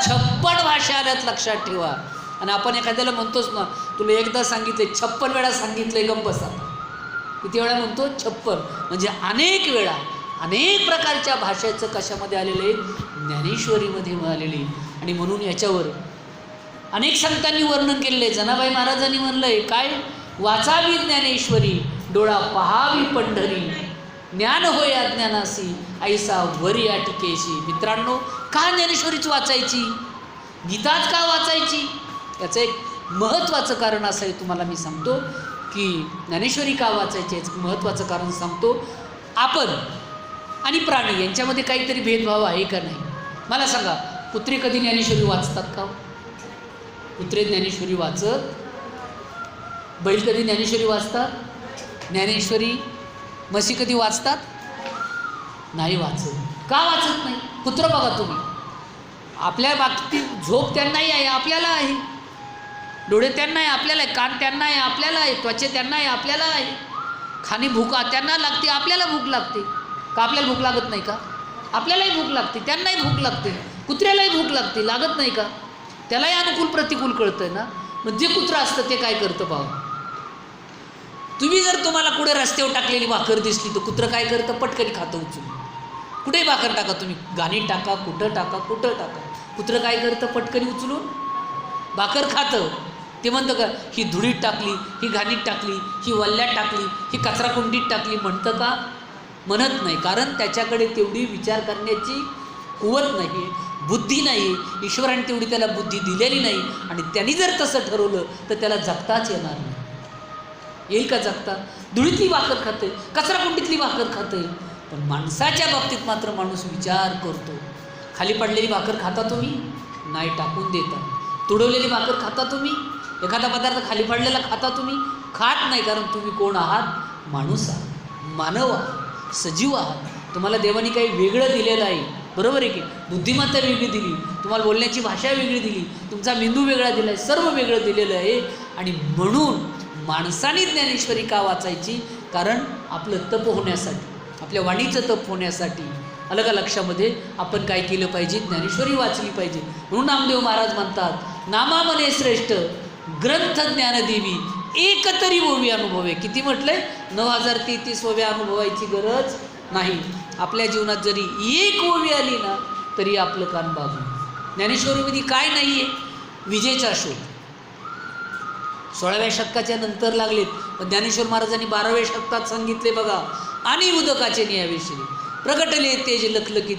56 भाषा आल्यात, लक्षात ठेवा. आणि आपण एखाद्याला म्हणतोच ना, तुला एकदा सांगितले 56 वेळा सांगितले, गप्प बसा. किती वेळा म्हणतो? 56. म्हणजे अनेक वेळा, अनेक प्रकारच्या भाषेचं कशामध्ये आलेलं आहे? ज्ञानेश्वरीमध्ये आलेली. आणि म्हणून याच्यावर अनेक संतांनी वर्णन केलेलं आहे. जनाबाई महाराजांनी म्हणलंय काय? वाचावी ज्ञानेश्वरी, डोळा पहावी पंढरी, ज्ञान होय अज्ञानासी, ऐसा वरी या टिकेशी. मित्रांनो, का ज्ञानेश्वरीच वाचायची? गीताच का वाचायची? याचं एक महत्त्वाचं कारण असं आहे, तुम्हाला मी सांगतो की ज्ञानेश्वरी का वाचायची याचं महत्त्वाचं कारण सांगतो. आपण आणि प्राणी यांच्यामध्ये काहीतरी भेदभाव आहे का नाही? मला सांगा, कुत्रे कधी ज्ञानेश्वरी वाचतात का? कुत्रे ज्ञानेश्वरी वाचत? बैल कधी ज्ञानेश्वरी वाचतात? ज्ञानेश्वरी म्हशी कधी वाचतात? नाही वाचत. का वाचत नाही? कुत्रं बघा तुम्ही. आपल्या बाबतीत झोप त्यांनाही आहे, आपल्याला आहे. डोळे त्यांना आहे, आपल्याला आहे. कान त्यांना आहे, आपल्याला आहे. त्वचा त्यांना आहे, आपल्याला आहे. खाणी भूक त्यांना लागते, आपल्याला भूक लागते. का आपल्याला भूक लागत नाही का? आपल्यालाही भूक लागते, त्यांनाही भूक लागते, कुत्र्यालाही भूक लागते. लागत नाही का? त्यालाही अनुकूल प्रतिकूल कळतंय ना. मग जे कुत्रं असतं ते काय करतं पाहू. तुम्ही जर तुम्हाला कुठे रस्त्यावर टाकलेली भाकर दिसली तर कुत्रं काय करतं? पटकन खातं उचलून. कुठेही भाकर टाका तुम्ही, गाणीत टाका, कुठं टाका, कुठं टाका, कुत्रं काय करतं? पटकन उचलून भाकर खातं. ते म्हणतं का ही धुळीत टाकली, ही घाणीत टाकली, ही वल्ल्यात टाकली, ही कचरा कुंडीत टाकली म्हणतं का? म्हणत नाही. कारण त्याच्याकडे तेवढी विचार करण्याची कुवत नाही, बुद्धी नाही. ईश्वराने तेवढी त्याला बुद्धी दिलेली नाही. आणि त्यांनी जर तसं ठरवलं तर त्याला जगताच येणार नाही. येईल का जगता? धुळीतली भाकर खाते, कचरा कुंडीतली भाकर खाते. पण माणसाच्या बाबतीत मात्र माणूस विचार करतो. खाली पडलेली भाकर खाता तुम्ही? नाही, टाकून देता. तुडवलेली भाकर खाता तुम्ही? एखादा पदार्थ खाली पडलेला खाता तुम्ही? खात नाही. कारण तुम्ही कोण आहात? माणूस आहात, मानव आहात, सजीव आहात. तुम्हाला देवाने काही वेगळं दिलेलं आहे, बरोबर आहे की? बुद्धिमत्ता वेगळी दिली, तुम्हाला बोलण्याची भाषा वेगळी दिली, तुमचा मेंदू वेगळा दिला आहे, सर्व वेगळं दिलेलं आहे. आणि म्हणून माणसाने ज्ञानेश्वरी का वाचायची? कारण आपलं तप होण्यासाठी, आपल्या वाणीचं तप होण्यासाठी. आलं का लक्षामध्ये? आपण काय केलं पाहिजे? ज्ञानेश्वरी वाचली पाहिजे. म्हणून नामदेव महाराज म्हणतात, नामा मने श्रेष्ठ ग्रंथ ज्ञानदेवी एक तरी ओवी अनुभवे. किती म्हटलंय? 9033 ओव्या अनुभवायची गरज नाही. आपल्या जीवनात जरी एक ओवी आली ना तरी आपलं कान बाजू. ज्ञानेश्वरीमध्ये काय नाही आहे? विजेचा शोध 16व्या शतकाच्या नंतर लागलेत. पण ज्ञानेश्वर महाराजांनी 12व्या शतकात सांगितले बघा. आणि उदकाचे न्यायाविषयी प्रगटले तेज लखलखीत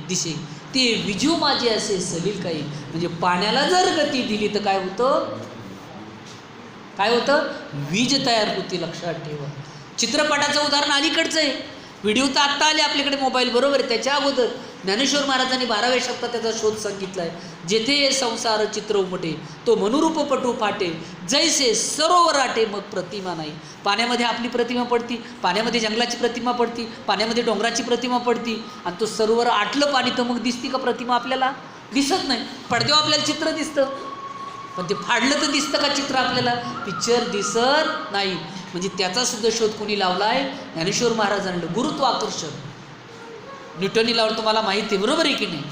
दिसे, ते विजू माझे असे सलील काही. म्हणजे पाण्याला जर गती दिली तर काय होतं? काय होतं? वीज तयार होती. लक्षात ठेवा. चित्रपटाचं उदाहरण अलीकडचं आहे. व्हिडिओ तर आत्ता आले आपल्याकडे मोबाईल, बरोबर आहे. त्याच्या अगोदर ज्ञानेश्वर महाराजांनी 12व्या शतकात त्याचा शोध सांगितला आहे. जेथे संसार चित्र उमटे, तो मनुरूप पटू फाटे, जैसे सरोवर आटे मग प्रतिमा नाही. पाण्यामध्ये आपली प्रतिमा पडती, पाण्यामध्ये जंगलाची प्रतिमा पडती, पाण्यामध्ये डोंगराची प्रतिमा पडती. आणि तो सरोवर आटलं पाणी तर मग दिसती का प्रतिमा? आपल्याला दिसत नाही. पडद्यावर आपल्याला चित्र दिसतं, पण ते फाडलं तर दिसतं का चित्र आपल्याला? पिक्चर दिसत नाही. म्हणजे त्याचा सुद्धा शोध कोणी लावला आहे? ज्ञानेश्वर महाराजांनी. गुरुत्वाकर्षण न्यूटननी लावलं, तुम्हाला माहिती आहे, बरोबर आहे की नाही?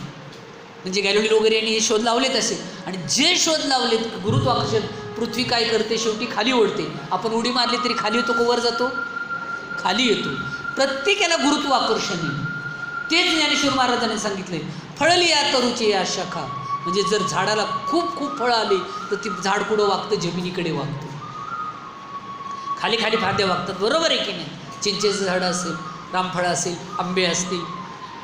म्हणजे गॅलिलिओ वगैरे यांनी हे शोध लावलेत असे. आणि जे शोध लावलेत गुरुत्वाकर्षण, पृथ्वी काय करते? शेवटी खाली ओढते. आपण उडी मारली तरी खाली येतो का वर जातो? खाली येतो. प्रत्येकाला गुरुत्वाकर्षण आहे. तेच ज्ञानेश्वर महाराजांनी सांगितले. फळली या तरुची या शाखा. म्हणजे जर झाडाला खूप खूप फळं आली तर ती झाड कुठं वागतं? जमिनीकडे वागतं. खाली खाली फांद्या वागतात, बरोबर आहे की नाही? चिंचेचं झाड असेल, रामफळ असेल, आंबे असतील,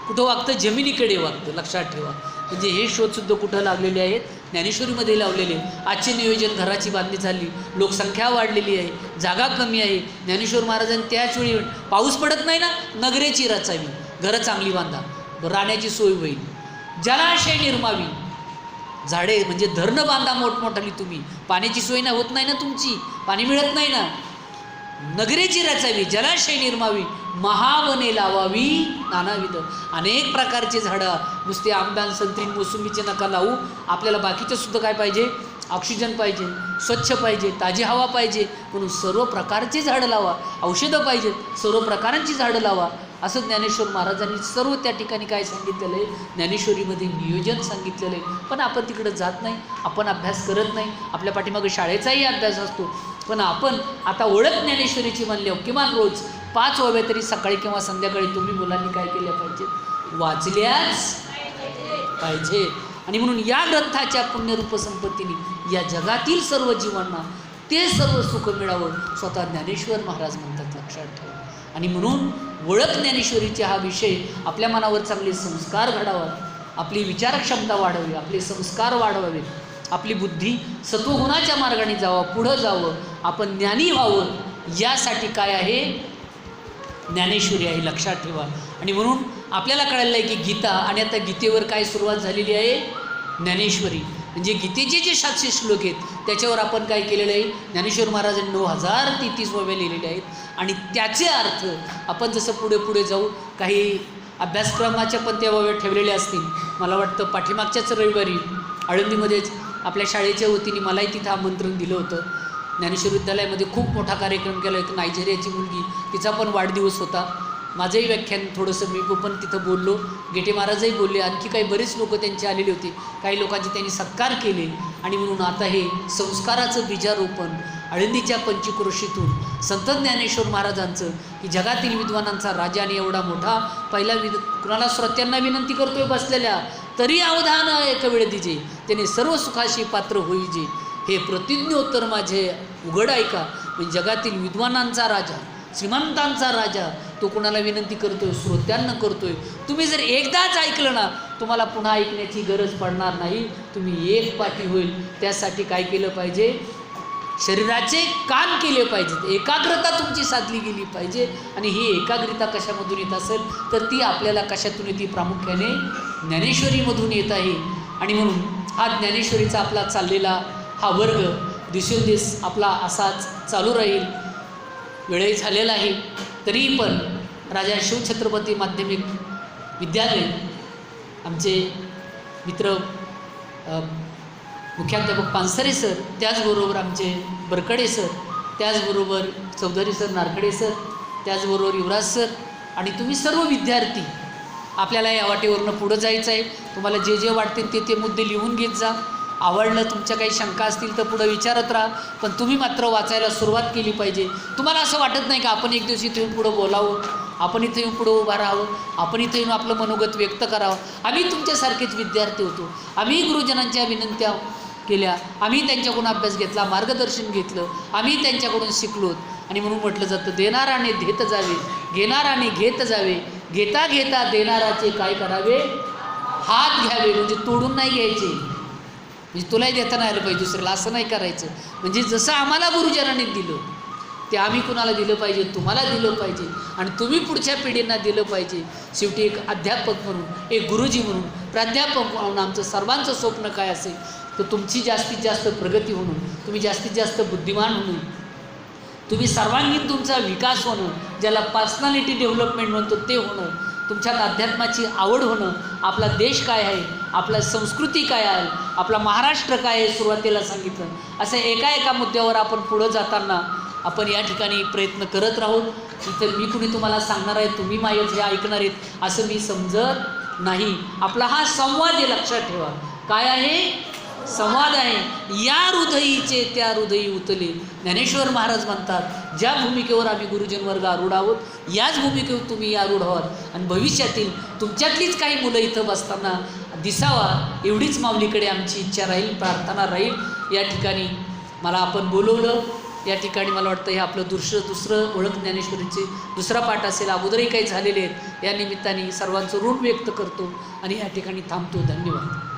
कुठं वागतं? जमिनीकडे वागतं. लक्षात ठेवा. म्हणजे हे शोधसुद्धा कुठं लावलेले आहेत? ज्ञानेश्वरीमध्ये लावलेले. आजचे नियोजन, घराची बांधणी झाली, लोकसंख्या वाढलेली आहे, जागा कमी आहे. ज्ञानेश्वर महाराजांनी त्याच वेळी पाऊस पडत नाही ना, नगरेची रचावी, घरं चांगली बांधा, राहण्याची सोय होईल, जलाशय निर्मावी, झाडे म्हणजे धरणं बांधा मोठमोठाली. तुम्ही पाण्याची सोय ना होत नाही ना, तुमची पाणी मिळत नाही ना. नगरेची रचावी, जलाशय निर्मावी, महावने लावावी नानाविध. अनेक प्रकारचे झाडं, नुसते आंब्यान संत्री मोसंबीचे नका लावू. आपल्याला बाकीचं सुद्धा काय पाहिजे? ऑक्सिजन पाहिजे, स्वच्छ पाहिजे, ताजी हवा पाहिजे. म्हणून सर्व प्रकारची झाडं लावा. औषधं पाहिजेत, सर्व प्रकारांची झाडं लावा. असं ज्ञानेश्वर महाराजांनी सर्व त्या ठिकाणी काय सांगितलेलं आहे? ज्ञानेश्वरीमध्ये नियोजन सांगितलेलं आहे. पण आपण तिकडं जात नाही, आपण अभ्यास करत नाही. आपल्या पाठीमागे शाळेचाही अभ्यास असतो. पण आपण आता ओळख ज्ञानेश्वरीची म्हणल्यावर किमान रोज 5 ओव्या तरी सकाळी किंवा संध्याकाळी तुम्ही मुलांनी काय केल्या पाहिजे? वाचल्याच पाहिजे. आणि म्हणून या ग्रंथाच्या पुण्यरूप संपत्तीने या जगातील सर्व जीवांना ते सर्व सुख मिळावं, स्वतः ज्ञानेश्वर महाराज म्हणतात. लक्षात ठेवा. आणि म्हणून ओळख ज्ञानेश्वरीचा हा विषय आपल्या मनावर चांगले संस्कार घडावा, आपली विचारक्षमता वाढावी, आपले संस्कार वाढवावे, आपली बुद्धी सत्वगुणाच्या मार्गाने जावं, पुढं जावं, आपण ज्ञानी व्हावं. यासाठी काय आहे? ज्ञानेश्वरी आहे. लक्षात ठेवा. आणि म्हणून आपल्याला कळालं आहे की गीता, आणि आता गीतेवर काय सुरुवात झालेली आहे? ज्ञानेश्वरी. म्हणजे गीतेचे जे 700 श्लोक आहेत त्याच्यावर आपण काय केलेलं आहे, ज्ञानेश्वर महाराजांनी 9033 ओव्या लिहिलेल्या आहेत आणि त्याचे अर्थ आपण जसं पुढे पुढे जाऊ काही अभ्यासक्रमाच्या पण त्या ओव्या ठेवलेल्या असतील. मला वाटतं पाठीमागच्याच रविवारी आळंदीमध्येच आपल्या शाळेच्या वतीने मलाही तिथं आमंत्रण दिलं होतं. ज्ञानेश्वर विद्यालयामध्ये खूप मोठा कार्यक्रम केला. एक नायजेरियाची मुलगी, तिचा पण वाढदिवस होता. माझंही व्याख्यान थोडंसं मी पण तिथं बोललो, गेटे महाराजही बोलले, आणखी काही बरेच लोक त्यांचे आलेले होते. काही लोकांचे त्यांनी सत्कार केले. आणि म्हणून आता हे संस्काराचं बीजारोपण आळंदीच्या पंचक्रोशीतून संत ज्ञानेश्वर महाराजांचं, की जगातील विद्वानांचा राजा आणि एवढा मोठा पहिला कुणाला श्रोत्यांना विनंती करतोय बसलेल्या, तरी अवधान एक वेळ दिजे, त्याने सर्व सुखाशी पात्र होईजे, हे प्रतिज्ञोत्तर माझे उघड ऐका. म्हणजे जगातील विद्वानांचा राजा, श्रीमंतांचा राजा, तो कोणाला विनंती करतोय, श्रोत्यांना करतोय. तुम्ही जर एकदाच ऐकलं ना, तुम्हाला पुन्हा ऐकण्याची गरज पडणार नाही. तुम्ही एक पाठी होईल. त्यासाठी काय केलं पाहिजे, शरीराचे कान केले पाहिजेत, एकाग्रता तुमची साधली गेली पाहिजे. आणि ही एकाग्रता कशामधून येत असेल तर ती आपल्याला कशातून येते, प्रामुख्याने ज्ञानेश्वरीमधून येत आहे. आणि म्हणून हा ज्ञानेश्वरीचा आपला चाललेला हा वर्ग दिवसेंदिवस आपला असाच चालू राहील. वेळही झालेला आहे. तरीही पण राजा शिवछत्रपती माध्यमिक विद्यालय, आमचे मित्र मुख्याध्यापक पानसरे सर, त्याचबरोबर आमचे बरकडे सर, त्याचबरोबर चौधरी सर, नारखडे सर, त्याचबरोबर युवराज सर आणि तुम्ही सर्व विद्यार्थी, आपल्याला या वाटेवरनं पुढं जायचं आहे. तुम्हाला जे जे वाटतील ते मुद्दे लिहून घेत जा. आवडलं, तुमच्या काही शंका असतील तर पुढं विचारत राहा. पण तुम्ही मात्र वाचायला सुरुवात केली पाहिजे. तुम्हाला असं वाटत नाही का आपण एक दिवशी इथे येऊन पुढं बोलावं, आपण इथे येऊन पुढं उभं राहावं, आपण इथे येऊन आपलं मनोगत व्यक्त करावं. आम्ही तुमच्यासारखेच विद्यार्थी होतो. आम्ही गुरुजनांच्या विनंत्या केल्या, आम्ही त्यांच्याकडून अभ्यास घेतला, मार्गदर्शन घेतलं, आम्ही त्यांच्याकडून शिकलो. आणि म्हणून म्हटलं जातं, देणाराने देत जावे, घेणाराने घेत जावे, घेता घेता देणाराचे काय करावे, हात घ्यावे. म्हणजे तोडून नाही घ्यायचे, म्हणजे तुलाही देता नाही आलं पाहिजे दुसऱ्याला, असं नाही करायचं. म्हणजे जसं आम्हाला गुरुजनांनी दिलं ते आम्ही कुणाला दिलं पाहिजे, तुम्हाला दिलं पाहिजे आणि तुम्ही पुढच्या पिढींना दिलं पाहिजे. शेवटी एक अध्यापक म्हणून, एक गुरुजी म्हणून, प्राध्यापक म्हणून आमचं सर्वांचं स्वप्न काय असेल तर तुमची जास्तीत जास्त प्रगती होणं, तुम्ही जास्तीत जास्त बुद्धिमान होणं, तुम्ही सर्वांगीण तुमचा विकास होणं, ज्याला पर्सनॅलिटी डेव्हलपमेंट म्हणतो ते होणं, तुमच्यात अध्यात्माची आवड होणं. आपला देश काय आहे, आपला संस्कृती काय आहे, आपला महाराष्ट्र काय आहे, सुरुवातीला सांगितलं. असं एका मुद्द्यावर आपण पुढं जाताना आपण या ठिकाणी प्रयत्न करत राहू. इथं मी कुणी तुम्हाला सांगणार आहे, तुम्ही माझं हे ऐकणार आहेत असं मी समजत नाही. आपला हा संवाद आहे, लक्षात ठेवा. काय आहे, संवाद आहे. या हृदयीचे त्या हृदयी उतले. ज्ञानेश्वर महाराज म्हणतात, ज्या भूमिकेवर आम्ही गुरुजन वर्ग आरूढ आहोत, याच भूमिकेवर तुम्ही आरूढ आहात. आणि भविष्यातील तुमच्यातलीच काही मुलं इथं बसताना दिसावा, एवढीच माऊलीकडे आमची इच्छा राहील, प्रार्थना राहील. या ठिकाणी मला आपण बोलवलं, या ठिकाणी मला वाटतं हे आपलं दुसरं ओळख ज्ञानेश्वरीचे दुसरा पाठ असेल. अगोदरही काही झालेले आहेत. या निमित्ताने सर्वांचं ऋण व्यक्त करतो आणि या ठिकाणी थांबतो. धन्यवाद.